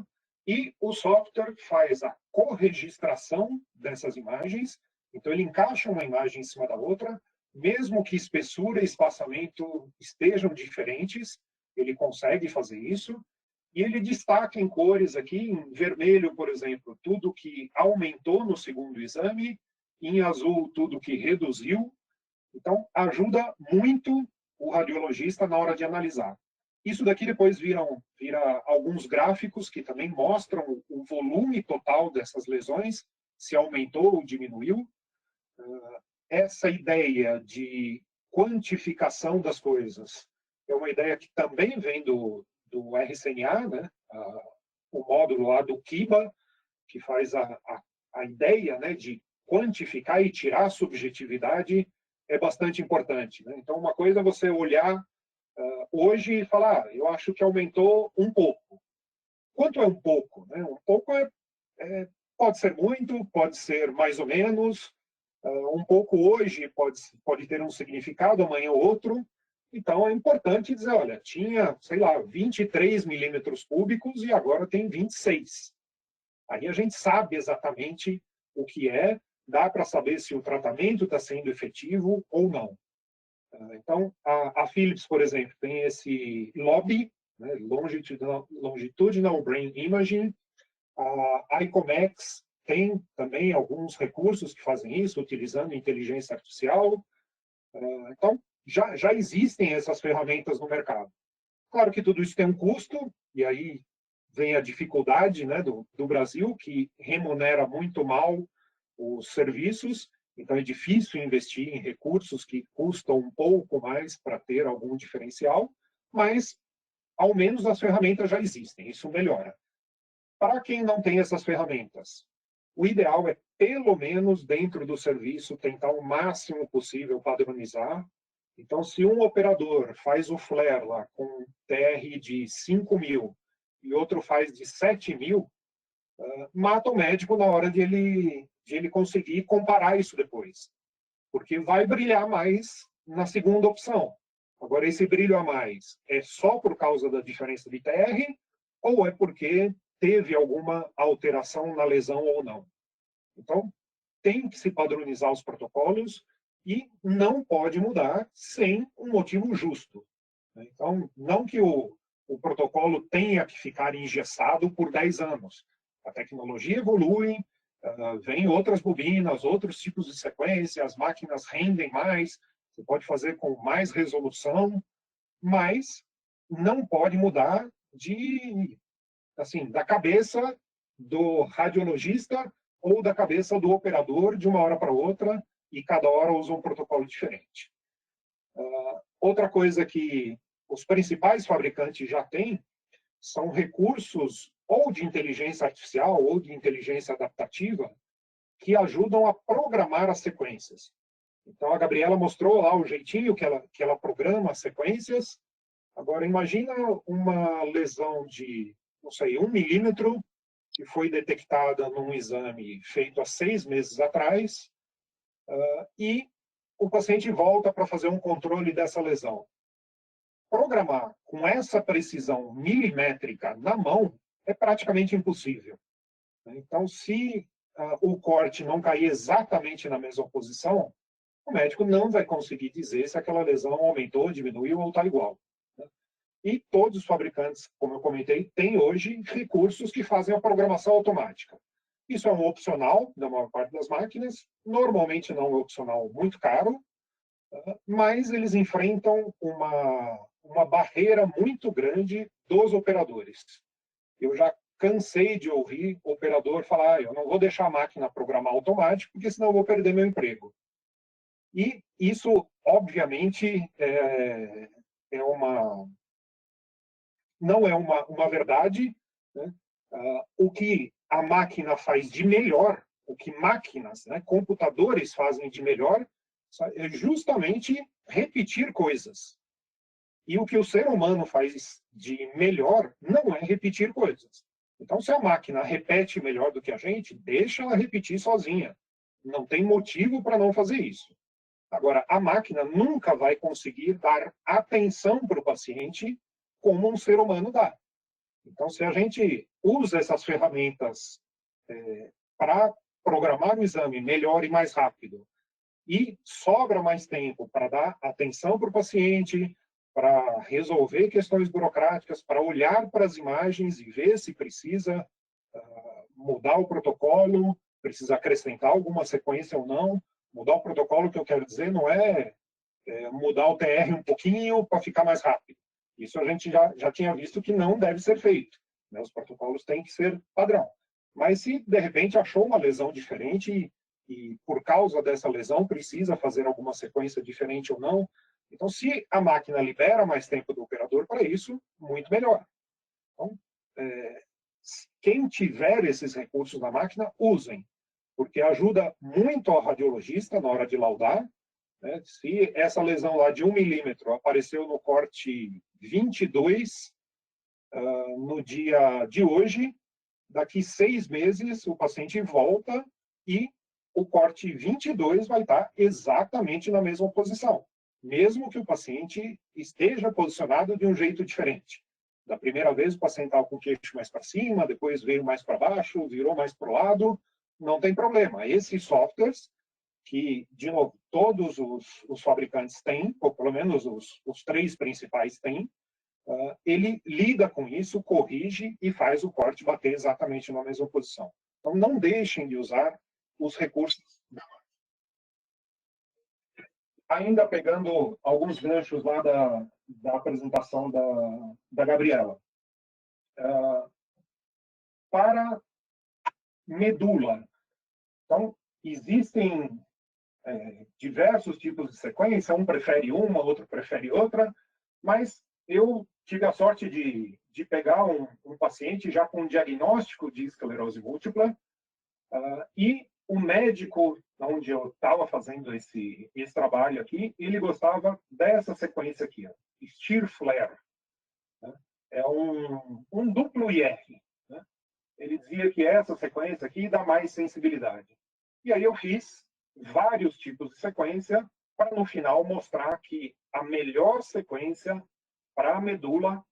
e o software faz a corregistração dessas imagens. Então, ele encaixa uma imagem em cima da outra, mesmo que espessura e espaçamento estejam diferentes, ele consegue fazer isso. E ele destaca em cores aqui, em vermelho, por exemplo, tudo que aumentou no segundo exame, em azul, tudo que reduziu. Então, ajuda muito o radiologista na hora de analisar. Isso daqui depois vira alguns gráficos que também mostram o volume total dessas lesões, se aumentou ou diminuiu. Essa ideia de quantificação das coisas é uma ideia que também vem do RCNA, né? O módulo lá do KIBA, que faz a ideia, né, de quantificar e tirar a subjetividade, é bastante importante, né? Então, uma coisa é você olhar hoje e falar, eu acho que aumentou um pouco. Quanto é um pouco? Né? Um pouco pode ser muito, pode ser mais ou menos. Um pouco hoje pode ter um significado, amanhã outro. Então, é importante dizer, olha, tinha, sei lá, 23 milímetros cúbicos e agora tem 26. Aí a gente sabe exatamente o que é, dá para saber se o tratamento está sendo efetivo ou não. Então, a Philips, por exemplo, tem esse LOBI, né, Longitudinal Brain Imaging. A ICOMEX tem também alguns recursos que fazem isso, utilizando inteligência artificial. Então, já existem essas ferramentas no mercado. Claro que tudo isso tem um custo, e aí vem a dificuldade, né, do Brasil, que remunera muito mal os serviços, então é difícil investir em recursos que custam um pouco mais para ter algum diferencial, mas ao menos as ferramentas já existem, isso melhora. Para quem não tem essas ferramentas, O ideal é, pelo menos dentro do serviço, tentar o máximo possível padronizar. Então, se um operador faz o flare lá com TR de 5.000 e outro faz de 7.000, mata o médico na hora de ele conseguir comparar isso depois. Porque vai brilhar mais na segunda opção. Agora, esse brilho a mais é só por causa da diferença de TR ou é porque teve alguma alteração na lesão ou não? Então, tem que se padronizar os protocolos e não pode mudar sem um motivo justo. Então, não que o protocolo tenha que ficar engessado por 10 anos. A tecnologia evolui, vem outras bobinas, outros tipos de sequência, as máquinas rendem mais, você pode fazer com mais resolução, mas não pode mudar da cabeça do radiologista ou da cabeça do operador de uma hora para outra, e cada hora usa um protocolo diferente. Outra coisa que os principais fabricantes já têm são recursos ou de inteligência artificial ou de inteligência adaptativa que ajudam a programar as sequências. Então, a Gabriela mostrou lá o jeitinho que ela programa as sequências. Agora, imagina uma lesão de, não sei, 1 milímetro, que foi detectada num exame feito há 6 meses atrás, e o paciente volta para fazer um controle dessa lesão. Programar com essa precisão milimétrica na mão é praticamente impossível. Então, se o corte não cair exatamente na mesma posição, o médico não vai conseguir dizer se aquela lesão aumentou, diminuiu ou está igual. E todos os fabricantes, como eu comentei, têm hoje recursos que fazem a programação automática. Isso é um opcional da maior parte das máquinas, normalmente não é um opcional muito caro, mas eles enfrentam uma barreira muito grande dos operadores. Eu já cansei de ouvir o operador falar: eu não vou deixar a máquina programar automático, porque senão eu vou perder meu emprego. E isso, obviamente, não é uma verdade. Né? O que a máquina faz de melhor, o que máquinas, computadores fazem de melhor, é justamente repetir coisas. E o que o ser humano faz de melhor não é repetir coisas. Então, se a máquina repete melhor do que a gente, deixa ela repetir sozinha. Não tem motivo para não fazer isso. Agora, a máquina nunca vai conseguir dar atenção para o paciente como um ser humano dá. Então, se a gente usa essas ferramentas para programar o exame melhor e mais rápido, e sobra mais tempo para dar atenção para o paciente, para resolver questões burocráticas, para olhar para as imagens e ver se precisa mudar o protocolo, precisa acrescentar alguma sequência ou não. Mudar o protocolo, que eu quero dizer, não é mudar o TR um pouquinho para ficar mais rápido. Isso a gente já tinha visto que não deve ser feito. Né? Os protocolos têm que ser padrão. Mas se, de repente, achou uma lesão diferente e por causa dessa lesão precisa fazer alguma sequência diferente ou não, então, se a máquina libera mais tempo do operador para isso, muito melhor. Então, quem tiver esses recursos na máquina, usem, porque ajuda muito ao radiologista na hora de laudar. Né? Se essa lesão lá de 1 milímetro apareceu no corte 22 no dia de hoje, daqui 6 meses o paciente volta e o corte 22 vai estar exatamente na mesma posição, mesmo que o paciente esteja posicionado de um jeito diferente. Da primeira vez o paciente estava com o queixo mais para cima, depois veio mais para baixo, virou mais para o lado, não tem problema. Esses softwares, que, de novo, todos os fabricantes têm, ou pelo menos os 3 principais têm, ele lida com isso, corrige e faz o corte bater exatamente na mesma posição. Então, não deixem de usar os recursos da máquina. Ainda pegando alguns ganchos lá da apresentação da Gabriela. Para medula. Então, existem diversos tipos de sequência, um prefere uma, outro prefere outra, mas eu tive a sorte de pegar um paciente já com diagnóstico de esclerose múltipla, E o médico, onde eu estava fazendo esse trabalho aqui, ele gostava dessa sequência aqui, ó, Stir Flare. Né? É um duplo IR. Né? Ele dizia que essa sequência aqui dá mais sensibilidade. E aí eu fiz vários tipos de sequência para, no final, mostrar que a melhor sequência para a medula,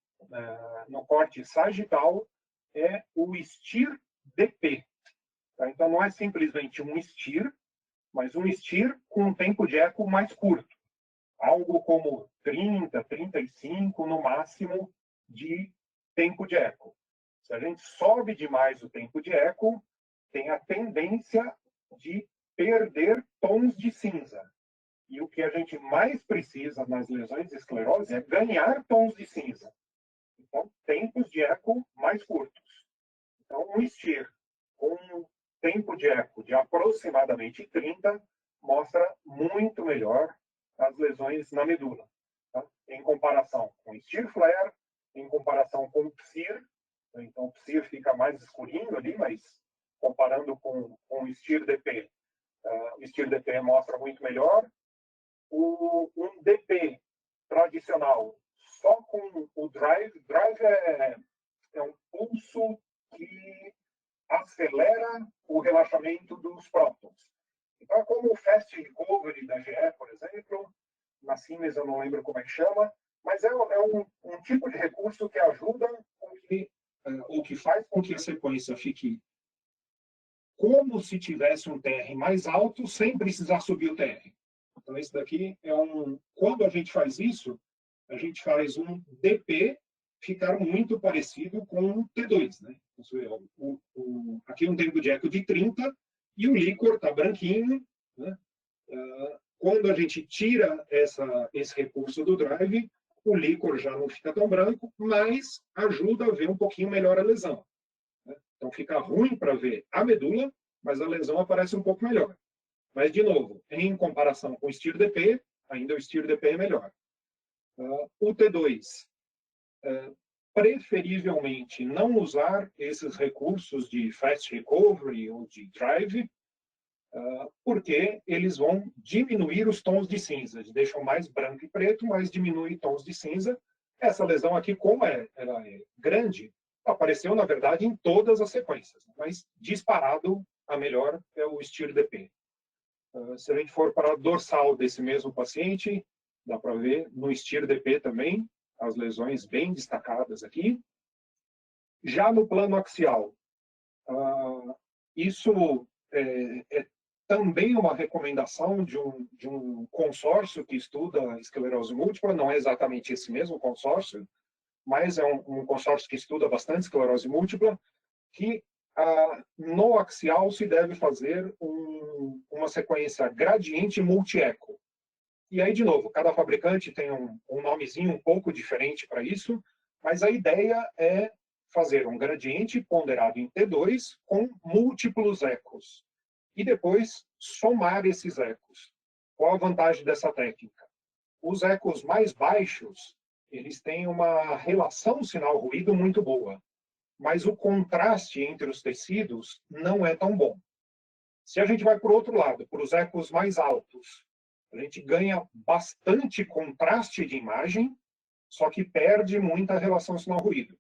no corte sagital, é o STIR-DP. Tá? Então, não é simplesmente um STIR, mas um STIR com um tempo de eco mais curto. Algo como 30, 35 no máximo de tempo de eco. Se a gente sobe demais o tempo de eco, tem a tendência de perder tons de cinza. E o que a gente mais precisa nas lesões de esclerose é ganhar tons de cinza. Então, tempos de eco mais curtos. Então, um STIR com um tempo de eco de aproximadamente 30 mostra muito melhor as lesões na medula. Tá? Em comparação com STIR Flare, em comparação com PSIR, então o PSIR fica mais escurinho ali, mas comparando com o STIR-DP, o STIR-DP mostra muito melhor. Um DP tradicional, só com o drive é um pulso que acelera o relaxamento dos prótons. Então, é como o Fast Recovery da GE, por exemplo, na Siemens eu não lembro como é que chama, mas é um tipo de recurso que ajuda ou que faz com que a sequência fique como se tivesse um TR mais alto, sem precisar subir o TR. Então, esse daqui é quando a gente faz isso, a gente faz um DP ficar muito parecido com o T2, né? Aqui um tempo de eco de 30 e o líquor está branquinho, né? Quando a gente tira esse recurso do drive, o líquor já não fica tão branco, mas ajuda a ver um pouquinho melhor a lesão. Né? Então fica ruim para ver a medula, mas a lesão aparece um pouco melhor. Mas, de novo, em comparação com o STIR-DP, ainda o STIR-DP é melhor. O T2, preferivelmente não usar esses recursos de Fast Recovery ou de Drive, porque eles vão diminuir os tons de cinza. Eles deixam mais branco e preto, mas diminuem tons de cinza. Essa lesão aqui, como ela é grande, apareceu, na verdade, em todas as sequências. Mas, disparado, a melhor é o STIR-DP. Se a gente for para a dorsal desse mesmo paciente, dá para ver no STIR-DP também, as lesões bem destacadas aqui. Já no plano axial, isso é também uma recomendação de um consórcio que estuda esclerose múltipla, não é exatamente esse mesmo consórcio, mas é um consórcio que estuda bastante esclerose múltipla, que no axial se deve fazer uma sequência gradiente multi-eco. E aí, de novo, cada fabricante tem um nomezinho um pouco diferente para isso, mas a ideia é fazer um gradiente ponderado em T2 com múltiplos ecos. E depois somar esses ecos. Qual a vantagem dessa técnica? Os ecos mais baixos, eles têm uma relação sinal-ruído muito boa, mas o contraste entre os tecidos não é tão bom. Se a gente vai para o outro lado, para os ecos mais altos, a gente ganha bastante contraste de imagem, só que perde muita relação sinal-ruído.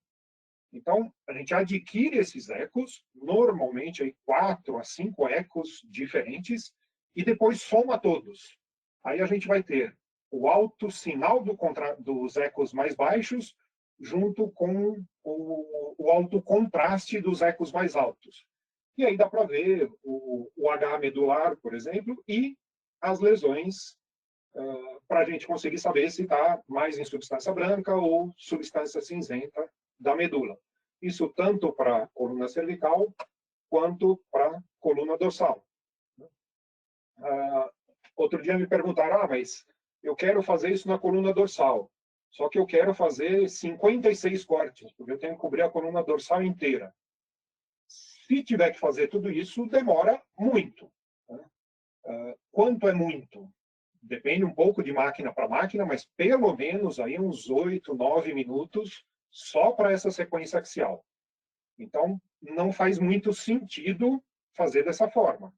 Então, a gente adquire esses ecos, normalmente aí 4 a 5 ecos diferentes, e depois soma todos. Aí a gente vai ter o alto sinal dos ecos mais baixos, junto com o alto contraste dos ecos mais altos. E aí dá para ver o H medular, por exemplo, e as lesões, para a gente conseguir saber se está mais em substância branca ou substância cinzenta da medula. Isso tanto para a coluna cervical quanto para a coluna dorsal. Outro dia me perguntaram, mas eu quero fazer isso na coluna dorsal, só que eu quero fazer 56 cortes, porque eu tenho que cobrir a coluna dorsal inteira. Se tiver que fazer tudo isso, demora muito. Né? Quanto é muito? Depende um pouco de máquina para máquina, mas pelo menos aí uns 8, 9 minutos só para essa sequência axial. Então, não faz muito sentido fazer dessa forma.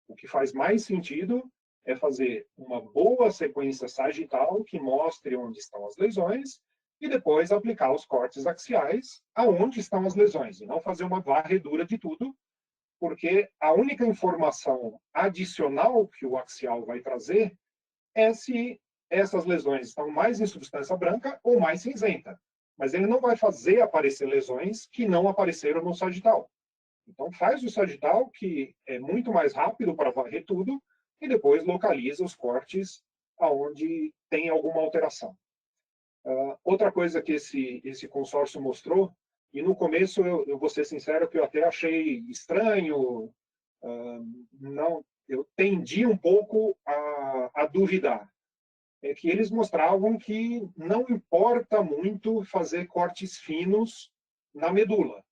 O que faz mais sentido é fazer uma boa sequência sagital que mostre onde estão as lesões e depois aplicar os cortes axiais aonde estão as lesões, e não fazer uma varredura de tudo, porque a única informação adicional que o axial vai trazer é se essas lesões estão mais em substância branca ou mais cinzenta. Mas ele não vai fazer aparecer lesões que não apareceram no sagital. Então faz o sagital, que é muito mais rápido para varrer tudo, e depois localiza os cortes aonde tem alguma alteração. Outra coisa que esse consórcio mostrou, e no começo eu vou ser sincero que eu até achei estranho, não, eu tendi um pouco a duvidar, é que eles mostravam que não importa muito fazer cortes finos na medula.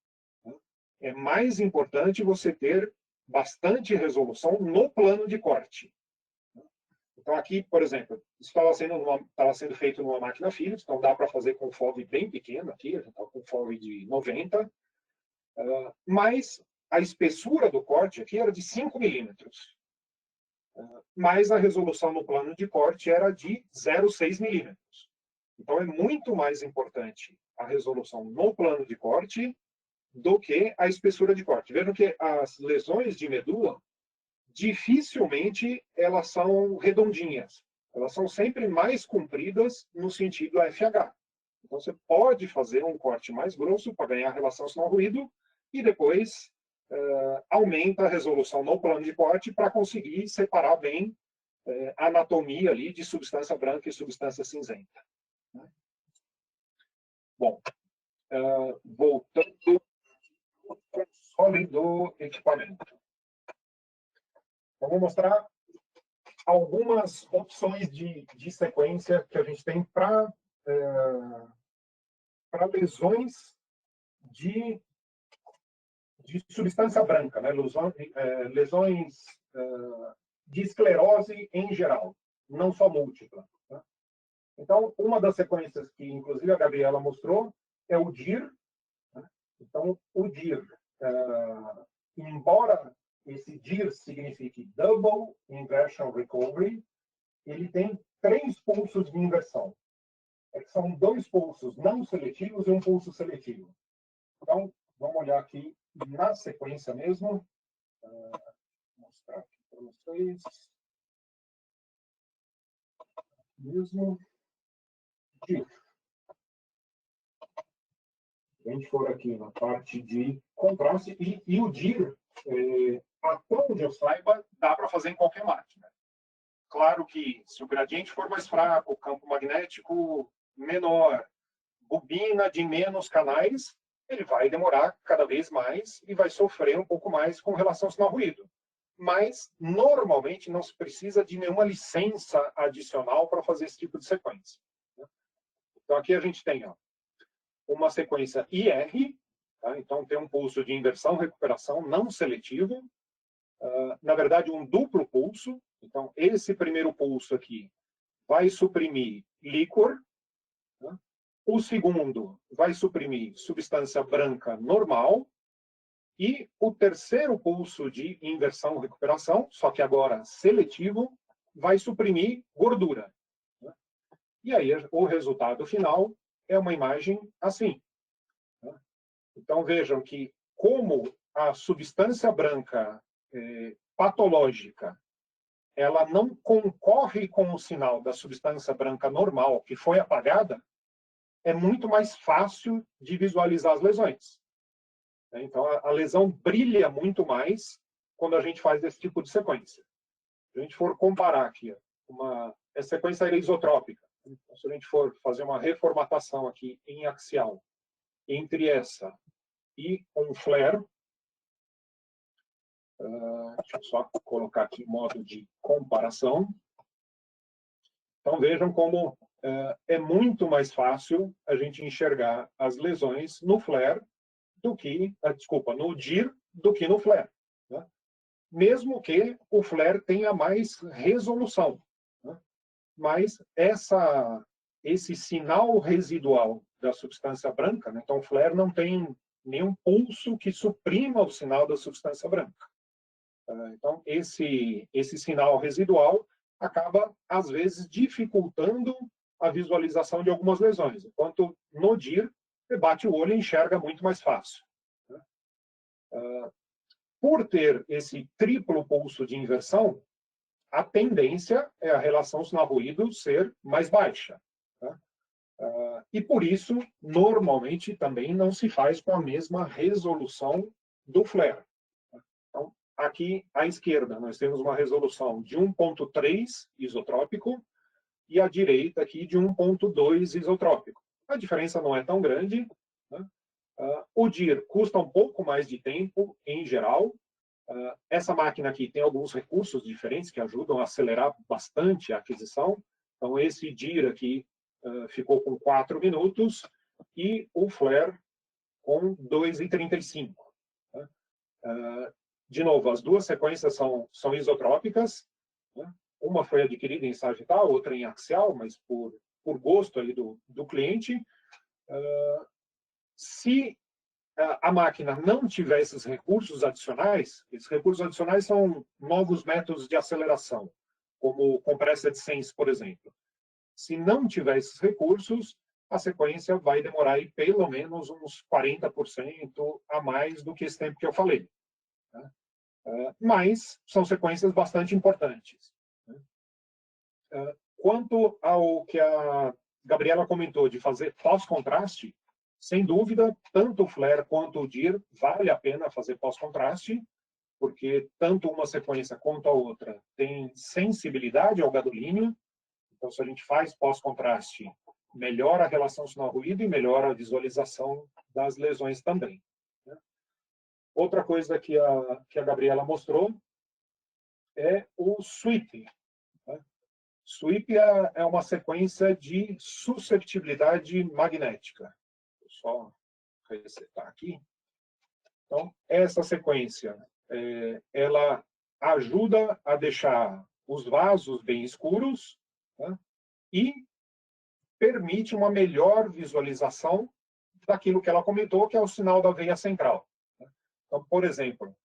É mais importante você ter bastante resolução no plano de corte. Então aqui, por exemplo, isso estava sendo feito numa máquina Philips, então dá para fazer com FOV bem pequeno aqui, a gente está com FOV de 90, mas a espessura do corte aqui era de 5 milímetros. Mas a resolução no plano de corte era de 0,6 milímetros. Então é muito mais importante a resolução no plano de corte do que a espessura de corte. Vejam que as lesões de medula, dificilmente elas são redondinhas. Elas são sempre mais compridas no sentido FH. Então você pode fazer um corte mais grosso para ganhar relação sinal-ruído e depois aumenta a resolução no plano de corte para conseguir separar bem a anatomia ali de substância branca e substância cinzenta. Bom, voltando ao console do equipamento. Vamos mostrar algumas opções de sequência que a gente tem para lesões de substância branca, né? Lesões de esclerose em geral, não só múltipla. Tá? Então, uma das sequências que, inclusive, a Gabriela mostrou é o DIR. Né? Então, o DIR, embora esse DIR signifique Double Inversion Recovery, ele tem 3 pulsos de inversão. São 2 pulsos não seletivos e um pulso seletivo. Então, vamos olhar aqui na sequência mesmo. Vou mostrar aqui para vocês. Mesmo. DIR. Se a gente for aqui na parte de contraste, e o DIR, até onde eu saiba, dá para fazer em qualquer máquina. Claro que se o gradiente for mais fraco, o campo magnético menor, bobina de menos canais, ele vai demorar cada vez mais e vai sofrer um pouco mais com relação ao sinal-ruído. Mas, normalmente, não se precisa de nenhuma licença adicional para fazer esse tipo de sequência. Então, aqui a gente tem uma sequência IR, tá? Então tem um pulso de inversão, recuperação não seletivo, na verdade um duplo pulso. Então esse primeiro pulso aqui vai suprimir líquor, tá? O segundo vai suprimir substância branca normal, e o terceiro pulso de inversão, recuperação, só que agora seletivo, vai suprimir gordura. Tá? E aí o resultado final é uma imagem assim. Então vejam que como a substância branca patológica, ela não concorre com o sinal da substância branca normal que foi apagada, é muito mais fácil de visualizar as lesões. Então a lesão brilha muito mais quando a gente faz esse tipo de sequência. Se a gente for comparar aqui, essa sequência era isotrópica. Então, se a gente for fazer uma reformatação aqui em axial entre essa e um flare, deixa eu só colocar aqui em modo de comparação. Então vejam como é muito mais fácil a gente enxergar as lesões no flare do que, no DIR do que no flare. Né? Mesmo que o flare tenha mais resolução. Né? Mas esse sinal residual da substância branca, né? Então o flare não tem nenhum pulso que suprima o sinal da substância branca. Então, esse sinal residual acaba, às vezes, dificultando a visualização de algumas lesões, enquanto no DIR, você bate o olho e enxerga muito mais fácil. Por ter esse triplo pulso de inversão, a tendência é a relação sinal-ruído ser mais baixa. E por isso, normalmente, também não se faz com a mesma resolução do flare. Então, aqui à esquerda, nós temos uma resolução de 1.3 isotrópico e à direita aqui de 1.2 isotrópico. A diferença não é tão grande. O DIR custa um pouco mais de tempo, em geral. Essa máquina aqui tem alguns recursos diferentes que ajudam a acelerar bastante a aquisição. Então, esse DIR aqui ficou com 4 minutos e o flare com 2,35. De novo, as duas sequências são isotrópicas. Uma foi adquirida em sagital, outra em axial, mas por gosto ali do cliente. Se a máquina não tiver esses recursos adicionais são novos métodos de aceleração, como o Compressed Sense, por exemplo. Se não tiver esses recursos, a sequência vai demorar aí pelo menos uns 40% a mais do que esse tempo que eu falei. Mas são sequências bastante importantes. Quanto ao que a Gabriela comentou de fazer pós-contraste, sem dúvida, tanto o flare quanto o DIR vale a pena fazer pós-contraste, porque tanto uma sequência quanto a outra tem sensibilidade ao gadolínio. Então, se a gente faz pós-contraste, melhora a relação sinal-ruído e melhora a visualização das lesões também. Outra coisa que a Gabriela mostrou é o sweep. Sweep é uma sequência de susceptibilidade magnética. Vou só resetar aqui. Então, essa sequência, ela ajuda a deixar os vasos bem escuros, e permite uma melhor visualização daquilo que ela comentou, que é o sinal da veia central. Então, por exemplo,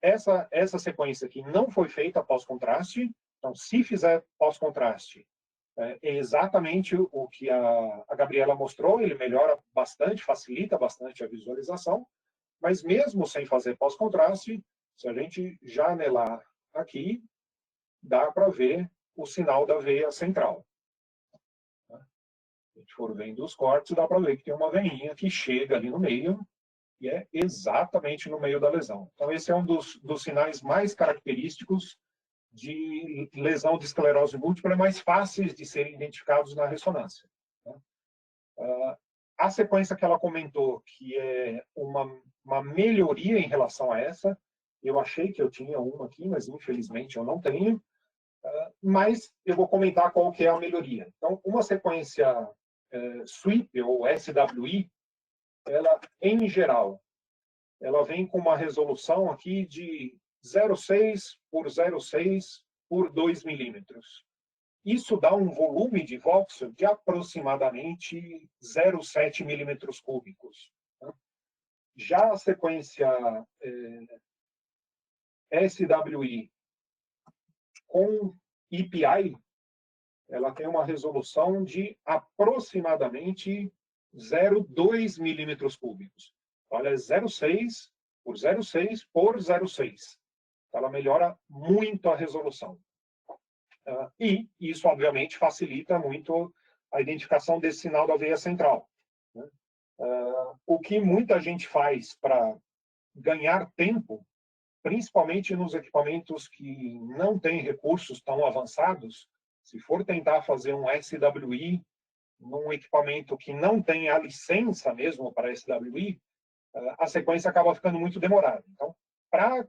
essa sequência aqui não foi feita pós-contraste. Então, se fizer pós-contraste, é exatamente o que a Gabriela mostrou, ele melhora bastante, facilita bastante a visualização, mas mesmo sem fazer pós-contraste, se a gente janelar aqui, dá para ver o sinal da veia central. Se a gente for vendo os cortes, dá para ver que tem uma veinha que chega ali no meio, e é exatamente no meio da lesão. Então, esse é um dos sinais mais característicos de lesão de esclerose múltipla, mais fáceis de serem identificados na ressonância. A sequência que ela comentou, que é uma melhoria em relação a essa, eu achei que eu tinha uma aqui, mas infelizmente eu não tenho, mas eu vou comentar qual que é a melhoria. Então, uma sequência SWIP, ou SWI, ela, em geral, ela vem com uma resolução aqui de 0,6 por 0,6 por 2 milímetros. Isso dá um volume de voxel de aproximadamente 0,7 milímetros cúbicos. Já a sequência SWI com EPI, ela tem uma resolução de aproximadamente 0,2 milímetros cúbicos. Olha, 0,6 por 0,6 por 0,6. Ela melhora muito a resolução. E isso, obviamente, facilita muito a identificação desse sinal da veia central. O que muita gente faz para ganhar tempo, principalmente nos equipamentos que não têm recursos tão avançados, se for tentar fazer um SWI num equipamento que não tem a licença mesmo para SWI, a sequência acaba ficando muito demorada. Então, para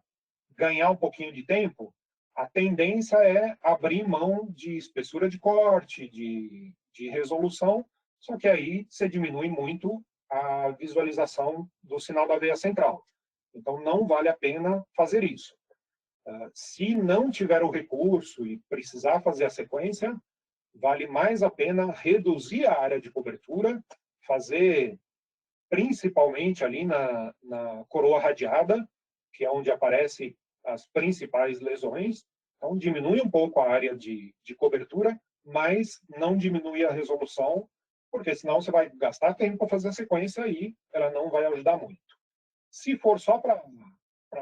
ganhar um pouquinho de tempo, a tendência é abrir mão de espessura de corte, de resolução, só que aí você diminui muito a visualização do sinal da veia central. Então, não vale a pena fazer isso. Se não tiver o recurso e precisar fazer a sequência, vale mais a pena reduzir a área de cobertura, fazer principalmente ali na coroa radiada, que é onde aparece as principais lesões. Então, diminui um pouco a área de cobertura, mas não diminui a resolução, porque senão você vai gastar tempo para fazer a sequência e ela não vai ajudar muito. Se for só para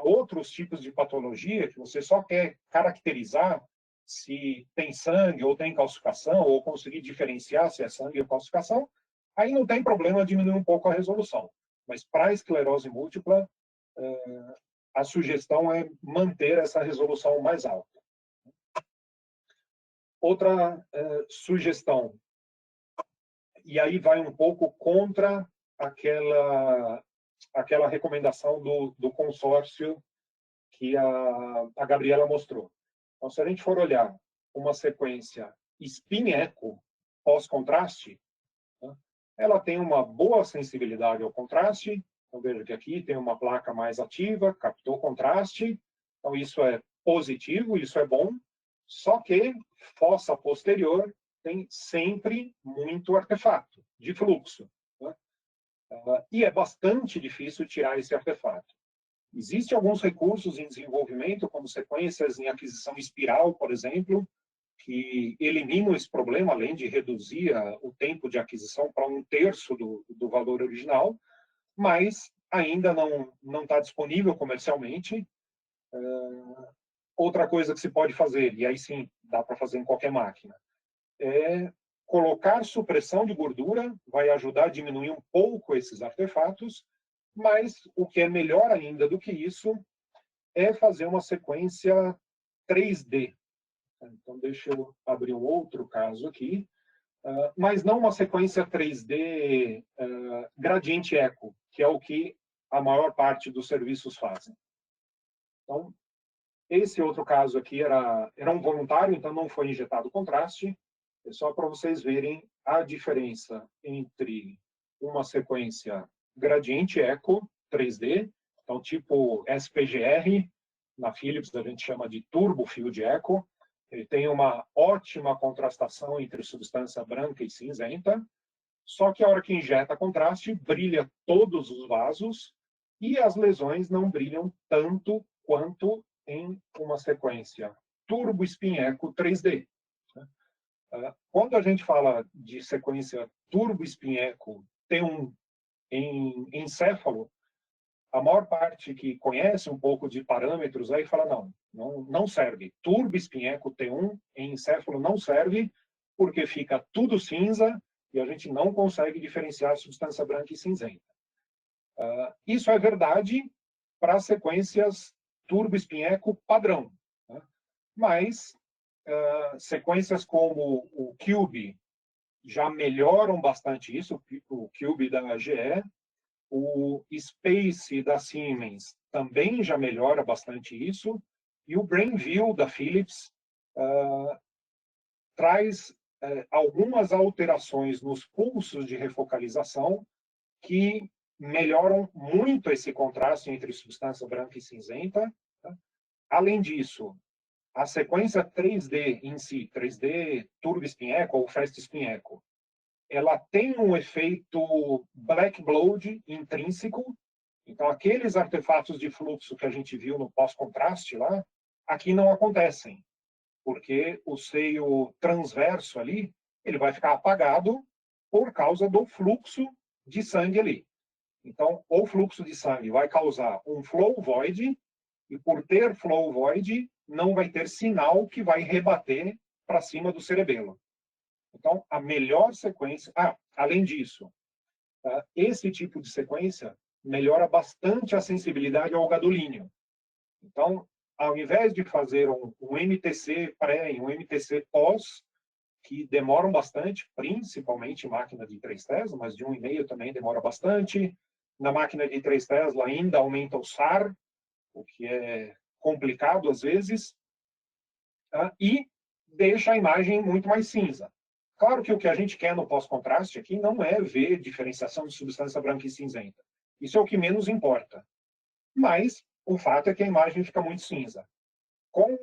outros tipos de patologia, que você só quer caracterizar se tem sangue ou tem calcificação, ou conseguir diferenciar se é sangue ou calcificação, aí não tem problema diminuir um pouco a resolução. Mas para a esclerose múltipla, a sugestão é manter essa resolução mais alta. Outra sugestão, e aí vai um pouco contra aquela recomendação do consórcio que a Gabriela mostrou. Então, se a gente for olhar uma sequência spin-eco pós-contraste, né, ela tem uma boa sensibilidade ao contraste. Então, veja que aqui tem uma placa mais ativa, captou contraste. Então, isso é positivo, isso é bom. Só que fossa posterior tem sempre muito artefato de fluxo, né? E é bastante difícil tirar esse artefato. Existem alguns recursos em desenvolvimento, como sequências em aquisição espiral, por exemplo, que eliminam esse problema, além de reduzir o tempo de aquisição para 1/3 do valor original, mas ainda não está disponível comercialmente. Outra coisa que se pode fazer, e aí sim dá para fazer em qualquer máquina, é colocar supressão de gordura, vai ajudar a diminuir um pouco esses artefatos, mas o que é melhor ainda do que isso é fazer uma sequência 3D. Então, deixa eu abrir um outro caso aqui, mas não uma sequência 3D gradiente eco, que é o que a maior parte dos serviços fazem. Então, esse outro caso aqui era um voluntário, então não foi injetado contraste. É só para vocês verem a diferença entre uma sequência gradiente eco 3D, então tipo SPGR, na Philips a gente chama de Turbo Field Echo. Ele tem uma ótima contrastação entre substância branca e cinzenta, só que a hora que injeta contraste, brilha todos os vasos e as lesões não brilham tanto quanto em uma sequência Turbo Spin Echo 3D. Quando a gente fala de sequência Turbo Spin Echo T1 em encéfalo, a maior parte que conhece um pouco de parâmetros aí fala não serve. Turbo Spin Echo T1 em encéfalo não serve porque fica tudo cinza e a gente não consegue diferenciar substância branca e cinzenta. Isso é verdade para sequências Turbo Spin Echo padrão, né? Mas sequências como o Cube já melhoram bastante isso, o Cube da GE, o Space da Siemens também já melhora bastante isso, e o BrainView da Philips traz algumas alterações nos pulsos de refocalização que melhoram muito esse contraste entre substância branca e cinzenta. Tá? Além disso, a sequência 3D em si, 3D Turbo Spin Echo ou Fast Spin Echo, ela tem um efeito black blood intrínseco. Então, aqueles artefatos de fluxo que a gente viu no pós-contraste lá, aqui não acontecem, porque o seio transverso ali, ele vai ficar apagado por causa do fluxo de sangue ali. Então, o fluxo de sangue vai causar um flow void, e por ter flow void, não vai ter sinal que vai rebater para cima do cerebelo. Então, a melhor sequência... além disso, esse tipo de sequência melhora bastante a sensibilidade ao gadolínio. Então, ao invés de fazer um MTC pré e um MTC pós, que demoram bastante, principalmente em máquina de 3 Tesla, mas de 1,5 também demora bastante. Na máquina de 3 Tesla ainda aumenta o SAR, o que é complicado às vezes, e deixa a imagem muito mais cinza. Claro que o que a gente quer no pós-contraste aqui não é ver diferenciação de substância branca e cinzenta. Isso é o que menos importa. Mas o fato é que a imagem fica muito cinza. Com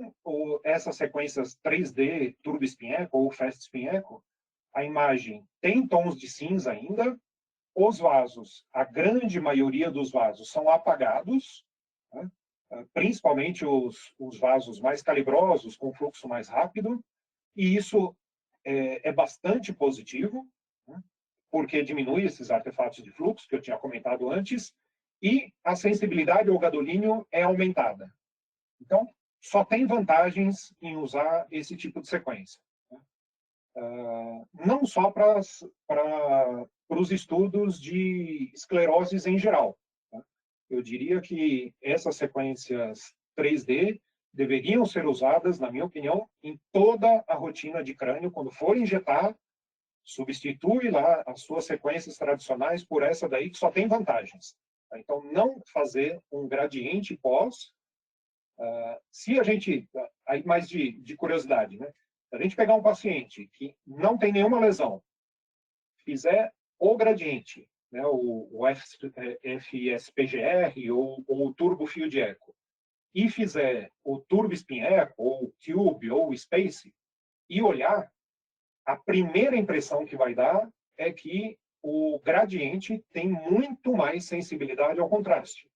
essas sequências 3D Turbo Spin Echo ou Fast Spin Echo, a imagem tem tons de cinza ainda, os vasos, a grande maioria dos vasos são apagados, né? principalmente os vasos mais calibrosos, com fluxo mais rápido, e isso é bastante positivo, né, porque diminui esses artefatos de fluxo que eu tinha comentado antes, e a sensibilidade ao gadolínio é aumentada. Então, só tem vantagens em usar esse tipo de sequência. Não só para os estudos de escleroses em geral. Eu diria que essas sequências 3D deveriam ser usadas, na minha opinião, em toda a rotina de crânio. Quando for injetar, substitui lá as suas sequências tradicionais por essa daí, que só tem vantagens. Então, não fazer um gradiente pós. Se a gente, aí mais de curiosidade, né? Se a gente pegar um paciente que não tem nenhuma lesão, fizer o gradiente, né, o FSPGR ou o Turbo Field Echo, e fizer o Turbo Spin Echo, ou o Cube, ou o Space, e olhar, a primeira impressão que vai dar é que o gradiente tem muito mais sensibilidade ao contraste.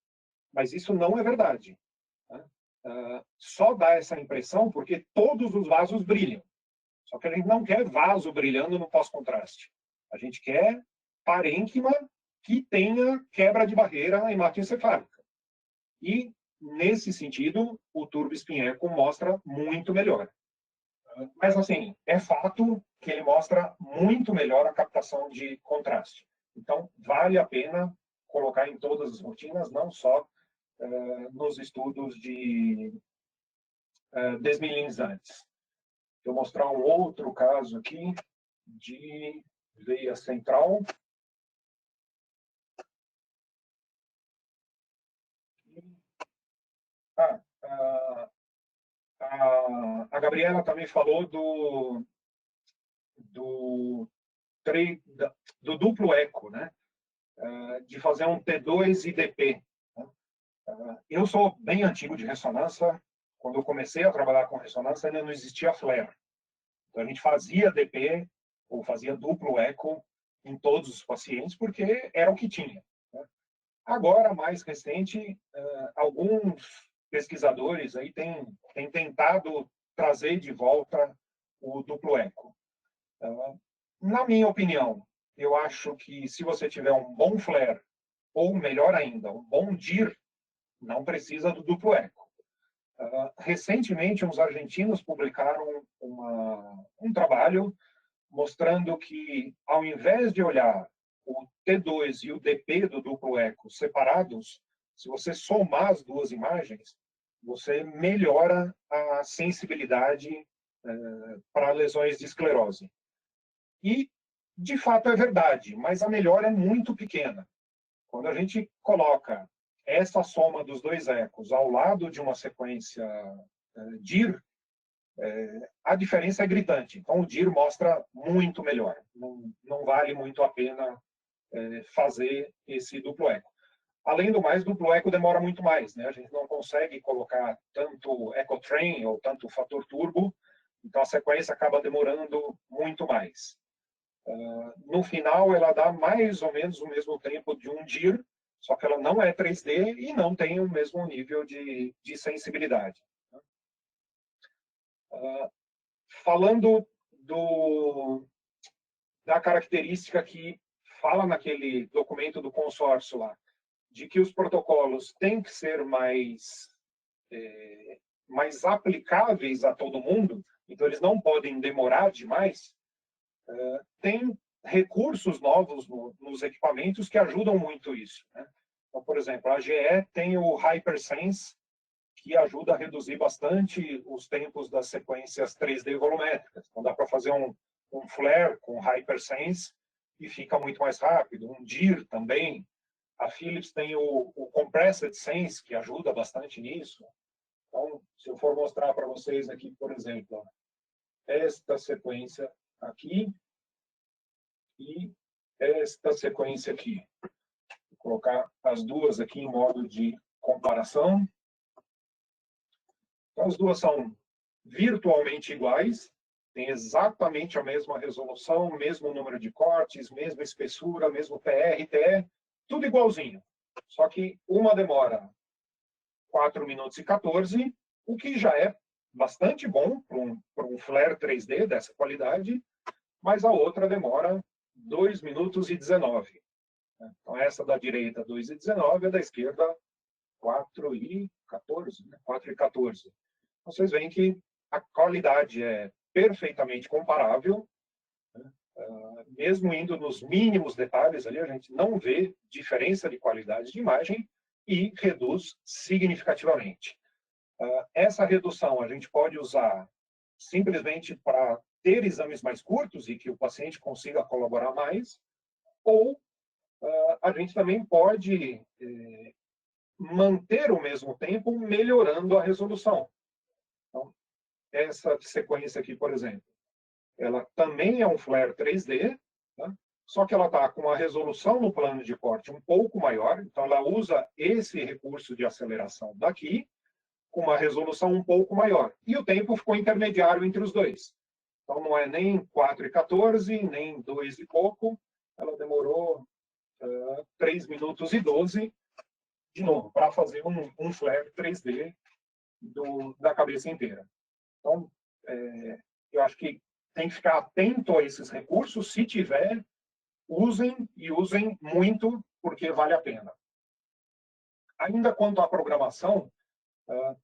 Mas isso não é verdade. Né? Só dá essa impressão porque todos os vasos brilham. Só que a gente não quer vaso brilhando no pós-contraste. A gente quer parênquima que tenha quebra de barreira hematoencefálica. E, nesse sentido, o Turbo Spin Echo mostra muito melhor. Mas, assim, é fato que ele mostra muito melhor a captação de contraste. Então, vale a pena colocar em todas as rotinas, não só nos estudos de desmilinizantes. Vou mostrar um outro caso aqui de veia central. A Gabriela também falou do duplo eco, né? De fazer um T2 e DP. Eu sou bem antigo de ressonância. Quando eu comecei a trabalhar com ressonância, ainda não existia flare. Então, a gente fazia DP ou fazia duplo eco em todos os pacientes, porque era o que tinha. Agora, mais recente, alguns pesquisadores aí têm tentado trazer de volta o duplo eco. Na minha opinião, eu acho que se você tiver um bom flare, ou melhor ainda, um bom DIR, não precisa do duplo eco. Recentemente, uns argentinos publicaram um trabalho mostrando que, ao invés de olhar o T2 e o DP do duplo eco separados, se você somar as duas imagens, você melhora a sensibilidade para lesões de esclerose. E, de fato, é verdade, mas a melhora é muito pequena. Quando a gente coloca essa soma dos dois ecos ao lado de uma sequência DIR, a diferença é gritante. Então, o DIR mostra muito melhor. Não vale muito a pena fazer esse duplo eco. Além do mais, duplo eco demora muito mais, né? A gente não consegue colocar tanto ecotrain ou tanto fator turbo, então a sequência acaba demorando muito mais. No final, ela dá mais ou menos o mesmo tempo de um DIR, só que ela não é 3D e não tem o mesmo nível de sensibilidade. Falando da característica que fala naquele documento do consórcio lá, de que os protocolos têm que ser mais aplicáveis a todo mundo, então eles não podem demorar demais, tem recursos novos nos equipamentos que ajudam muito isso. Né? Então, por exemplo, a GE tem o HyperSense, que ajuda a reduzir bastante os tempos das sequências 3D volumétricas. Então, dá para fazer um flare com HyperSense e fica muito mais rápido. Um DIR também. A Philips tem o Compressed Sense, que ajuda bastante nisso. Então, se eu for mostrar para vocês aqui, por exemplo, ó, esta sequência aqui e esta sequência aqui. Vou colocar as duas aqui em modo de comparação. Então, as duas são virtualmente iguais, têm exatamente a mesma resolução, mesmo número de cortes, mesma espessura, mesmo PR, TE, tudo igualzinho. Só que uma demora 4 minutos e 14, o que já é bastante bom para um flare 3D dessa qualidade, mas a outra demora 2 minutos e 19. Então, essa da direita, 2 e 19, a da esquerda, 4 e 14. Né? 4 e 14. Vocês veem que a qualidade é perfeitamente comparável, né? Mesmo indo nos mínimos detalhes ali, a gente não vê diferença de qualidade de imagem e reduz significativamente. Essa redução a gente pode usar simplesmente para ter exames mais curtos e que o paciente consiga colaborar mais, ou a gente também pode manter o mesmo tempo melhorando a resolução. Então, essa sequência aqui, por exemplo, ela também é um flare 3D, tá? Só que ela está com a resolução no plano de corte um pouco maior, então ela usa esse recurso de aceleração daqui, com uma resolução um pouco maior. E o tempo ficou intermediário entre os dois. Então não é nem 4 e 14, nem 2 e pouco, ela demorou 3 minutos e 12, de novo, para fazer um flare 3D da cabeça inteira. Então, eu acho que tem que ficar atento a esses recursos. Se tiver, usem e usem muito, porque vale a pena. Ainda quanto à programação,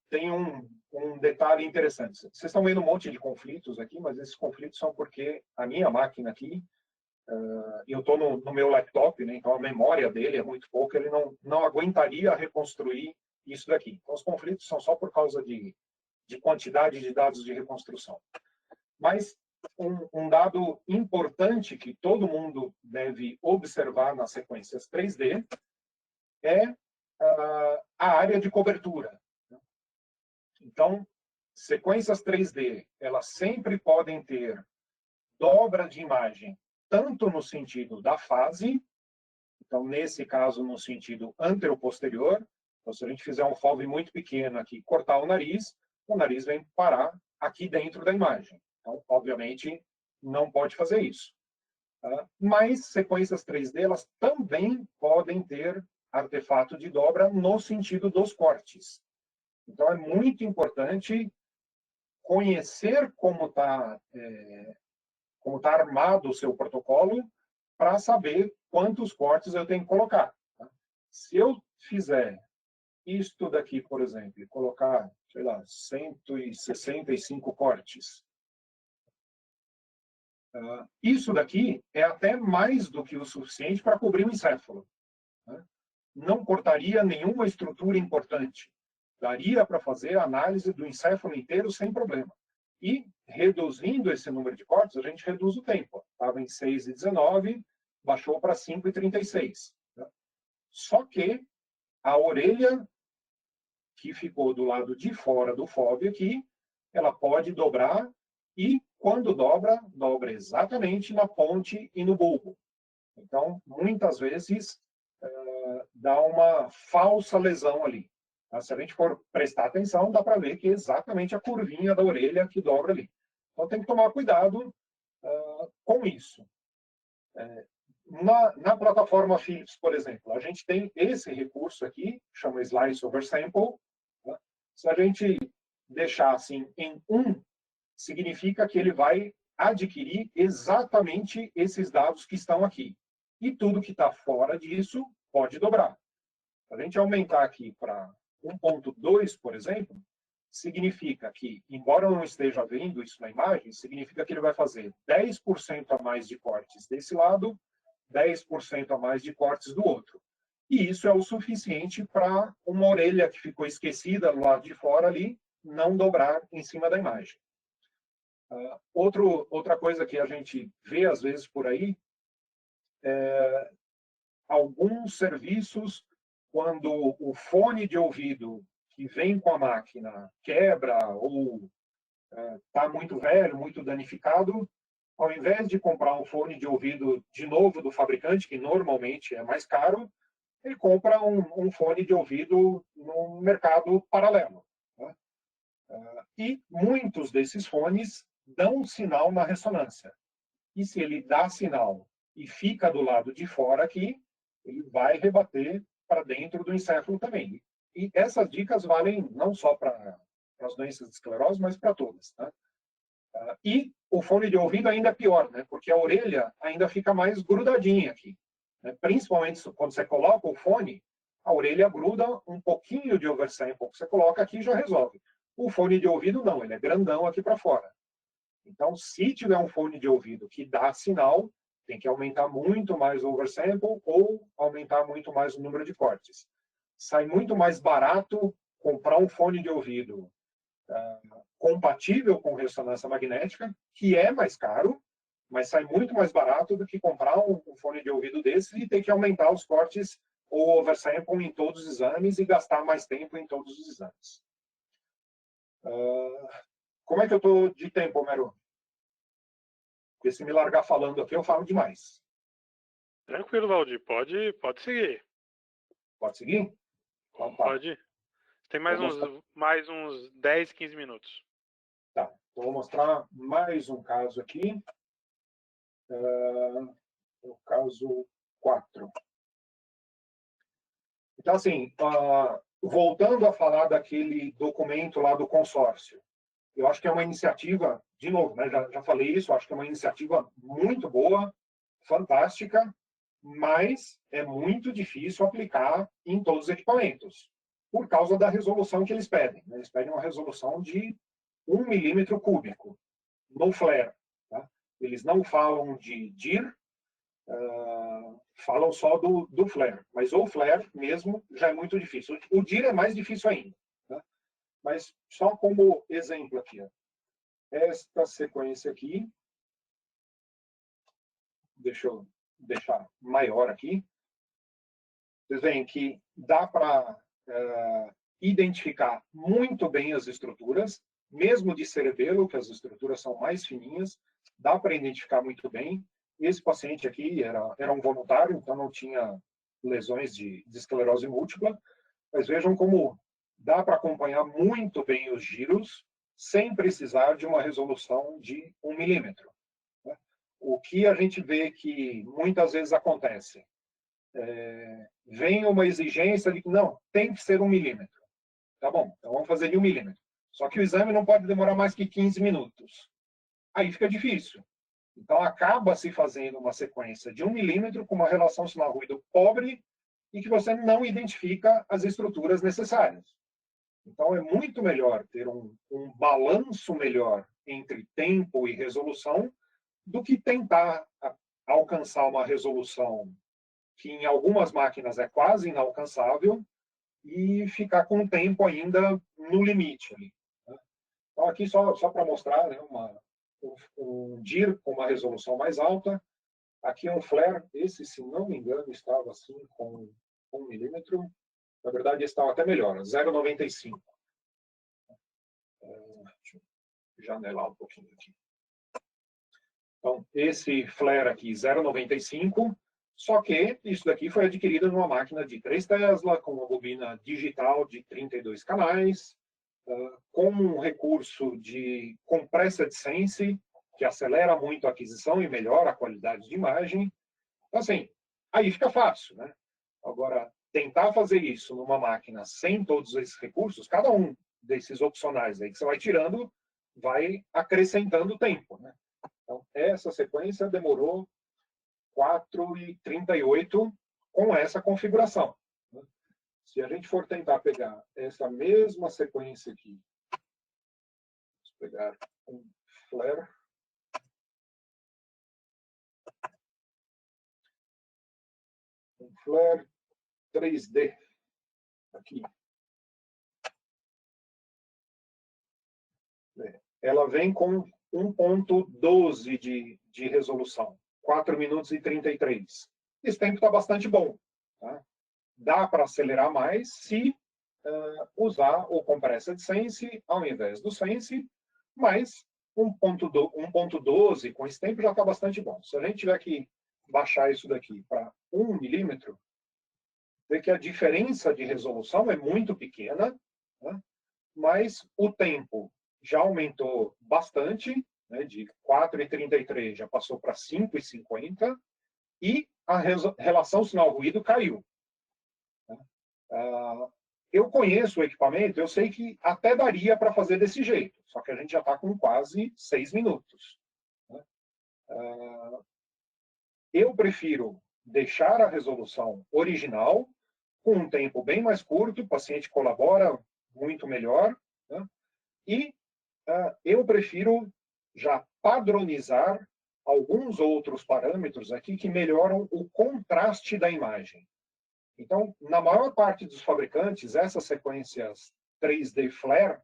tem um detalhe interessante. Vocês estão vendo um monte de conflitos aqui, mas esses conflitos são porque a minha máquina aqui, eu estou no meu laptop, né, então a memória dele é muito pouca, ele não aguentaria reconstruir isso daqui. Então, os conflitos são só por causa de quantidade de dados de reconstrução. Mas um dado importante que todo mundo deve observar nas sequências 3D é a área de cobertura. Então, sequências 3D, elas sempre podem ter dobra de imagem, tanto no sentido da fase, então, nesse caso, no sentido anteroposterior. Então, se a gente fizer um FOV muito pequeno aqui, cortar o nariz vem parar aqui dentro da imagem. Então, obviamente, não pode fazer isso. Mas sequências 3D, elas também podem ter artefato de dobra no sentido dos cortes. Então, é muito importante conhecer como está armado o seu protocolo para saber quantos cortes eu tenho que colocar. Tá? Se eu fizer isto daqui, por exemplo, e colocar, sei lá, 165 cortes, isso daqui é até mais do que o suficiente para cobrir o encéfalo. Né? Não cortaria nenhuma estrutura importante. Daria para fazer a análise do encéfalo inteiro sem problema. E, reduzindo esse número de cortes, a gente reduz o tempo. Estava em 6 e 19, baixou para 5 e 36. Né? Só que a orelha que ficou do lado de fora do FOV aqui, ela pode dobrar e, quando dobra exatamente na ponte e no bulbo. Então, muitas vezes, dá uma falsa lesão ali. Tá? Se a gente for prestar atenção, dá para ver que é exatamente a curvinha da orelha que dobra ali. Então, tem que tomar cuidado com isso. Na plataforma Philips, por exemplo, a gente tem esse recurso aqui, chama Slice Over Sample. Tá? Se a gente deixar assim em 1, significa que ele vai adquirir exatamente esses dados que estão aqui. E tudo que está fora disso pode dobrar. Se a gente aumentar aqui para 1.2, por exemplo, significa que, embora eu não esteja vendo isso na imagem, significa que ele vai fazer 10% a mais de cortes desse lado, 10% a mais de cortes do outro. E isso é o suficiente para uma orelha que ficou esquecida do lado de fora ali, não dobrar em cima da imagem. Outra coisa que a gente vê às vezes por aí, alguns serviços, quando o fone de ouvido que vem com a máquina quebra ou está muito velho, muito danificado, ao invés de comprar um fone de ouvido de novo do fabricante, que normalmente é mais caro, ele compra um fone de ouvido no mercado paralelo. Né? E muitos desses fones dão sinal na ressonância. E se ele dá sinal e fica do lado de fora aqui, ele vai rebater para dentro do encéfalo também. E essas dicas valem não só para as doenças de esclerose, mas para todas. Tá? E o fone de ouvido ainda é pior, né? Porque a orelha ainda fica mais grudadinha aqui. Né? Principalmente quando você coloca o fone, a orelha gruda, um pouquinho de oversample que você coloca aqui já resolve. O fone de ouvido não, ele é grandão aqui para fora. Então, se tiver um fone de ouvido que dá sinal, tem que aumentar muito mais o oversample ou aumentar muito mais o número de cortes. Sai muito mais barato comprar um fone de ouvido compatível com ressonância magnética, que é mais caro, mas sai muito mais barato do que comprar um fone de ouvido desse e ter que aumentar os cortes ou oversample em todos os exames e gastar mais tempo em todos os exames. Como é que eu estou de tempo, Homero? Porque se me largar falando aqui, eu falo demais. Tranquilo, Valdir. Pode seguir. Pode seguir? Então, tá. Pode. Tem mais uns 10, 15 minutos. Tá. Então, vou mostrar mais um caso aqui. O caso 4. Então, assim, voltando a falar daquele documento lá do consórcio, eu acho que é uma iniciativa, de novo, né, já falei isso, acho que é uma iniciativa muito boa, fantástica, mas é muito difícil aplicar em todos os equipamentos, por causa da resolução que eles pedem. Né? Eles pedem uma resolução de 1 milímetro cúbico no flare. Tá? Eles não falam de DIR, falam só do flare, mas o flare mesmo já é muito difícil. O DIR é mais difícil ainda. Tá? Mas só como exemplo aqui, ó. Esta sequência aqui, deixa eu deixar maior aqui. Vocês veem que dá para identificar muito bem as estruturas, mesmo de cerebelo, que as estruturas são mais fininhas, dá para identificar muito bem. Esse paciente aqui era um voluntário, então não tinha lesões de esclerose múltipla, mas vejam como dá para acompanhar muito bem os giros, sem precisar de uma resolução de 1 milímetro. Né? O que a gente vê que muitas vezes acontece, vem uma exigência de que não, tem que ser 1 milímetro. Tá bom, então vamos fazer de 1 milímetro. Só que o exame não pode demorar mais que 15 minutos. Aí fica difícil. Então acaba se fazendo uma sequência de 1 milímetro com uma relação sinal-ruído pobre e que você não identifica as estruturas necessárias. Então, é muito melhor ter um balanço melhor entre tempo e resolução do que tentar alcançar uma resolução que em algumas máquinas é quase inalcançável e ficar com o tempo ainda no limite. Ali, né? Então, aqui só para mostrar, né, um DIR com uma resolução mais alta. Aqui um flare, esse, se não me engano, estava assim com 1 milímetro. Na verdade, esse estava até melhor, 0,95. Deixa eu janelar um pouquinho aqui. Então, esse flare aqui, 0,95, só que isso daqui foi adquirido numa máquina de 3 Tesla, com uma bobina digital de 32 canais, com um recurso de compressed sense, que acelera muito a aquisição e melhora a qualidade de imagem. Então, assim, aí fica fácil, né? Agora, tentar fazer isso numa máquina sem todos esses recursos, cada um desses opcionais aí que você vai tirando, vai acrescentando tempo, né? Então, essa sequência demorou 4h38 com essa configuração. Né? Se a gente for tentar pegar essa mesma sequência aqui, vamos pegar um flare, um flare 3D aqui. Ela vem com 1.12 de resolução, 4 minutos e 33. Esse tempo está bastante bom. Tá? Dá para acelerar mais se usar o Compressed Sense ao invés do Sense, mas 1.12 com esse tempo já está bastante bom. Se a gente tiver que baixar isso daqui para 1 milímetro, vê que a diferença de resolução é muito pequena, né? Mas o tempo já aumentou bastante, né, de 4h33 já passou para 5h50, e a relação sinal-ruído caiu. Né? eu conheço o equipamento, eu sei que até daria para fazer desse jeito, só que a gente já está com quase 6 minutos. Né? Eu prefiro deixar a resolução original, com um tempo bem mais curto, o paciente colabora muito melhor, né? E eu prefiro já padronizar alguns outros parâmetros aqui que melhoram o contraste da imagem. Então, na maior parte dos fabricantes, essas sequências 3D Flare,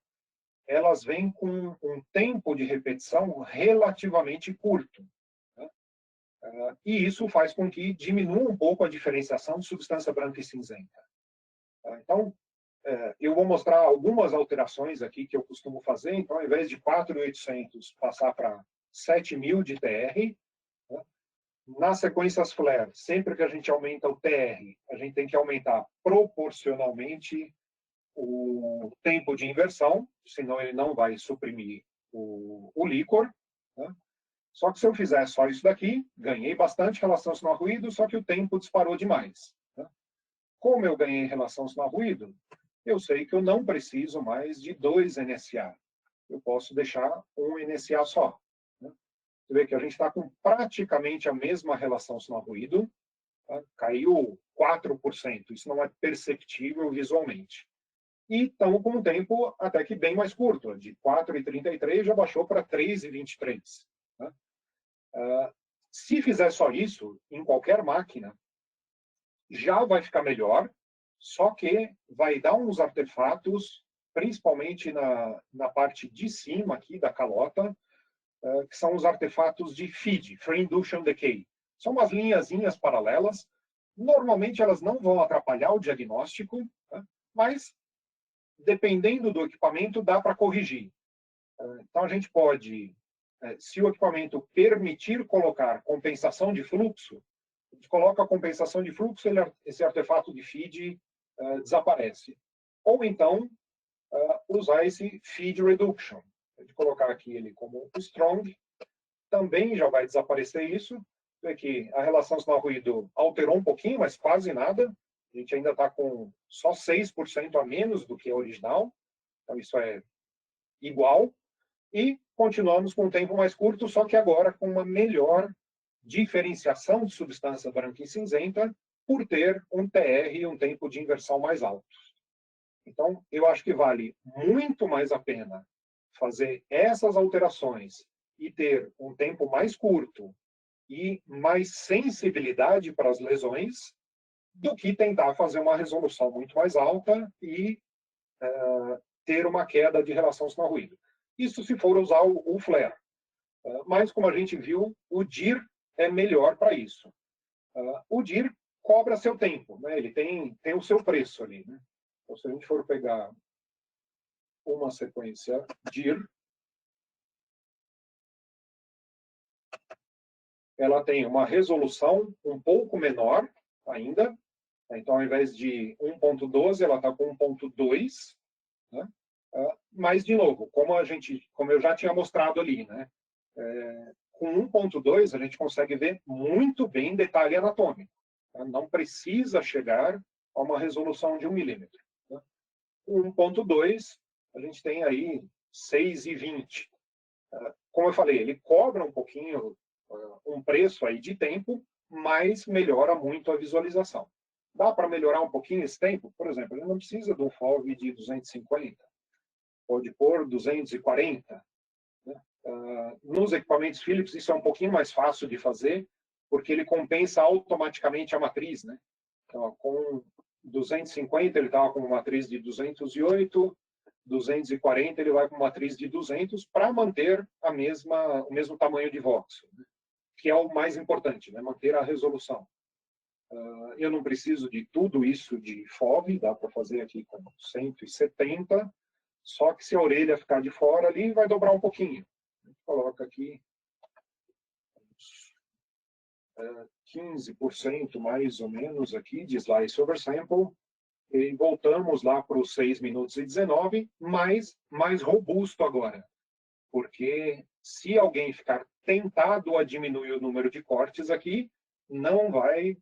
elas vêm com um tempo de repetição relativamente curto. Né? E isso faz com que diminua um pouco a diferenciação de substância branca e cinzenta. Então, eu vou mostrar algumas alterações aqui que eu costumo fazer. Então, ao invés de 4.800, passar para 7.000 de TR. Né? Nas sequências Flare, sempre que a gente aumenta o TR, a gente tem que aumentar proporcionalmente o tempo de inversão, senão ele não vai suprimir o líquor. Né? Só que se eu fizer só isso daqui, ganhei bastante relação sinal-ruído, só que o tempo disparou demais. Né? Como eu ganhei relação sinal-ruído, eu sei que eu não preciso mais de 2 NSA. Eu posso deixar um NSA só. Né? Você vê que a gente está com praticamente a mesma relação sinal-ruído. Tá? Caiu 4%. Isso não é perceptível visualmente. E estamos com um tempo até que bem mais curto. De 4,33 já baixou para 3,23. Né? Se fizer só isso, em qualquer máquina, já vai ficar melhor, só que vai dar uns artefatos, principalmente na parte de cima aqui da calota, que são os artefatos de FID, Free Induction Decay. São umas linhazinhas paralelas. Normalmente elas não vão atrapalhar o diagnóstico, né? Mas, dependendo do equipamento, dá para corrigir. Então a gente pode, se o equipamento permitir colocar compensação de fluxo, a gente coloca a compensação de fluxo, esse artefato de feed desaparece. Ou então, usar esse feed reduction. A gente colocar aqui ele como strong, também já vai desaparecer isso. Vê que a relação sinal-ruído alterou um pouquinho, mas quase nada. A gente ainda está com só 6% a menos do que a original. Então, isso é igual. E continuamos com um tempo mais curto, só que agora com uma melhor diferenciação de substância branca e cinzenta, por ter um TR e um tempo de inversão mais altos. Então, eu acho que vale muito mais a pena fazer essas alterações e ter um tempo mais curto e mais sensibilidade para as lesões, do que tentar fazer uma resolução muito mais alta e ter uma queda de relação sinal-ruído. Isso se for usar o Flare. Mas, como a gente viu, o DIR é melhor para isso. O DIR cobra seu tempo, né? Ele tem o seu preço ali. Né? Então, se a gente for pegar uma sequência DIR, ela tem uma resolução um pouco menor ainda. Então, ao invés de 1.12, ela está com 1.2. Né? Mas, de novo, como eu já tinha mostrado ali, né? Com 1.2 a gente consegue ver muito bem detalhe anatômico. Tá? Não precisa chegar a uma resolução de 1 milímetro. Tá? Com 1.2 a gente tem aí 6,20. Como eu falei, ele cobra um pouquinho, um preço aí de tempo, mas melhora muito a visualização. Dá para melhorar um pouquinho esse tempo? Por exemplo, ele não precisa de um FOV de 250. Pode pôr 240. Nos equipamentos Philips isso é um pouquinho mais fácil de fazer, porque ele compensa automaticamente a matriz, né? Então, com 250 ele estava com uma matriz de 208, 240 ele vai com uma matriz de 200 para manter o mesmo tamanho de voxel, né? Que é o mais importante, né? Manter a resolução. Eu não preciso de tudo isso de FOV, dá para fazer aqui com 170, só que se a orelha ficar de fora ali, vai dobrar um pouquinho. Coloca aqui 15% mais ou menos aqui de slice over sample e voltamos lá para os 6 minutos e 19, mas mais robusto agora, porque se alguém ficar tentado a diminuir o número de cortes aqui, não vai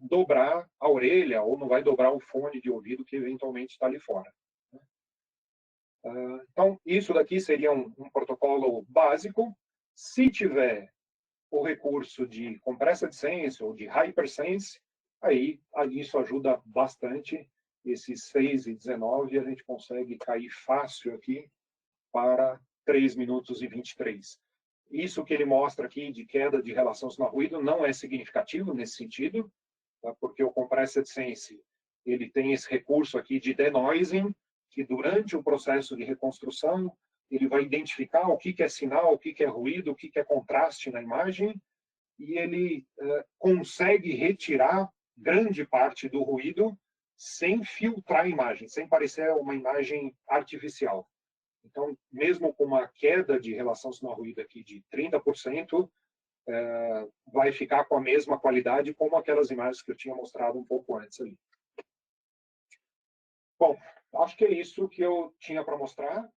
dobrar a orelha ou não vai dobrar o fone de ouvido que eventualmente está ali fora. Então, isso daqui seria um protocolo básico. Se tiver o recurso de Compressed Sense ou de HyperSense, aí isso ajuda bastante. Esses 6 e 19 a gente consegue cair fácil aqui para 3 minutos e 23. Isso que ele mostra aqui de queda de relação sinal-ruído não é significativo nesse sentido, tá? Porque o Compressed Sense ele tem esse recurso aqui de denoising, que durante o processo de reconstrução ele vai identificar o que é sinal, o que é ruído, o que é contraste na imagem, e ele consegue retirar grande parte do ruído sem filtrar a imagem, sem parecer uma imagem artificial. Então, mesmo com uma queda de relação sinal-ruído aqui de 30%, vai ficar com a mesma qualidade como aquelas imagens que eu tinha mostrado um pouco antes ali. Bom, acho que é isso que eu tinha para mostrar.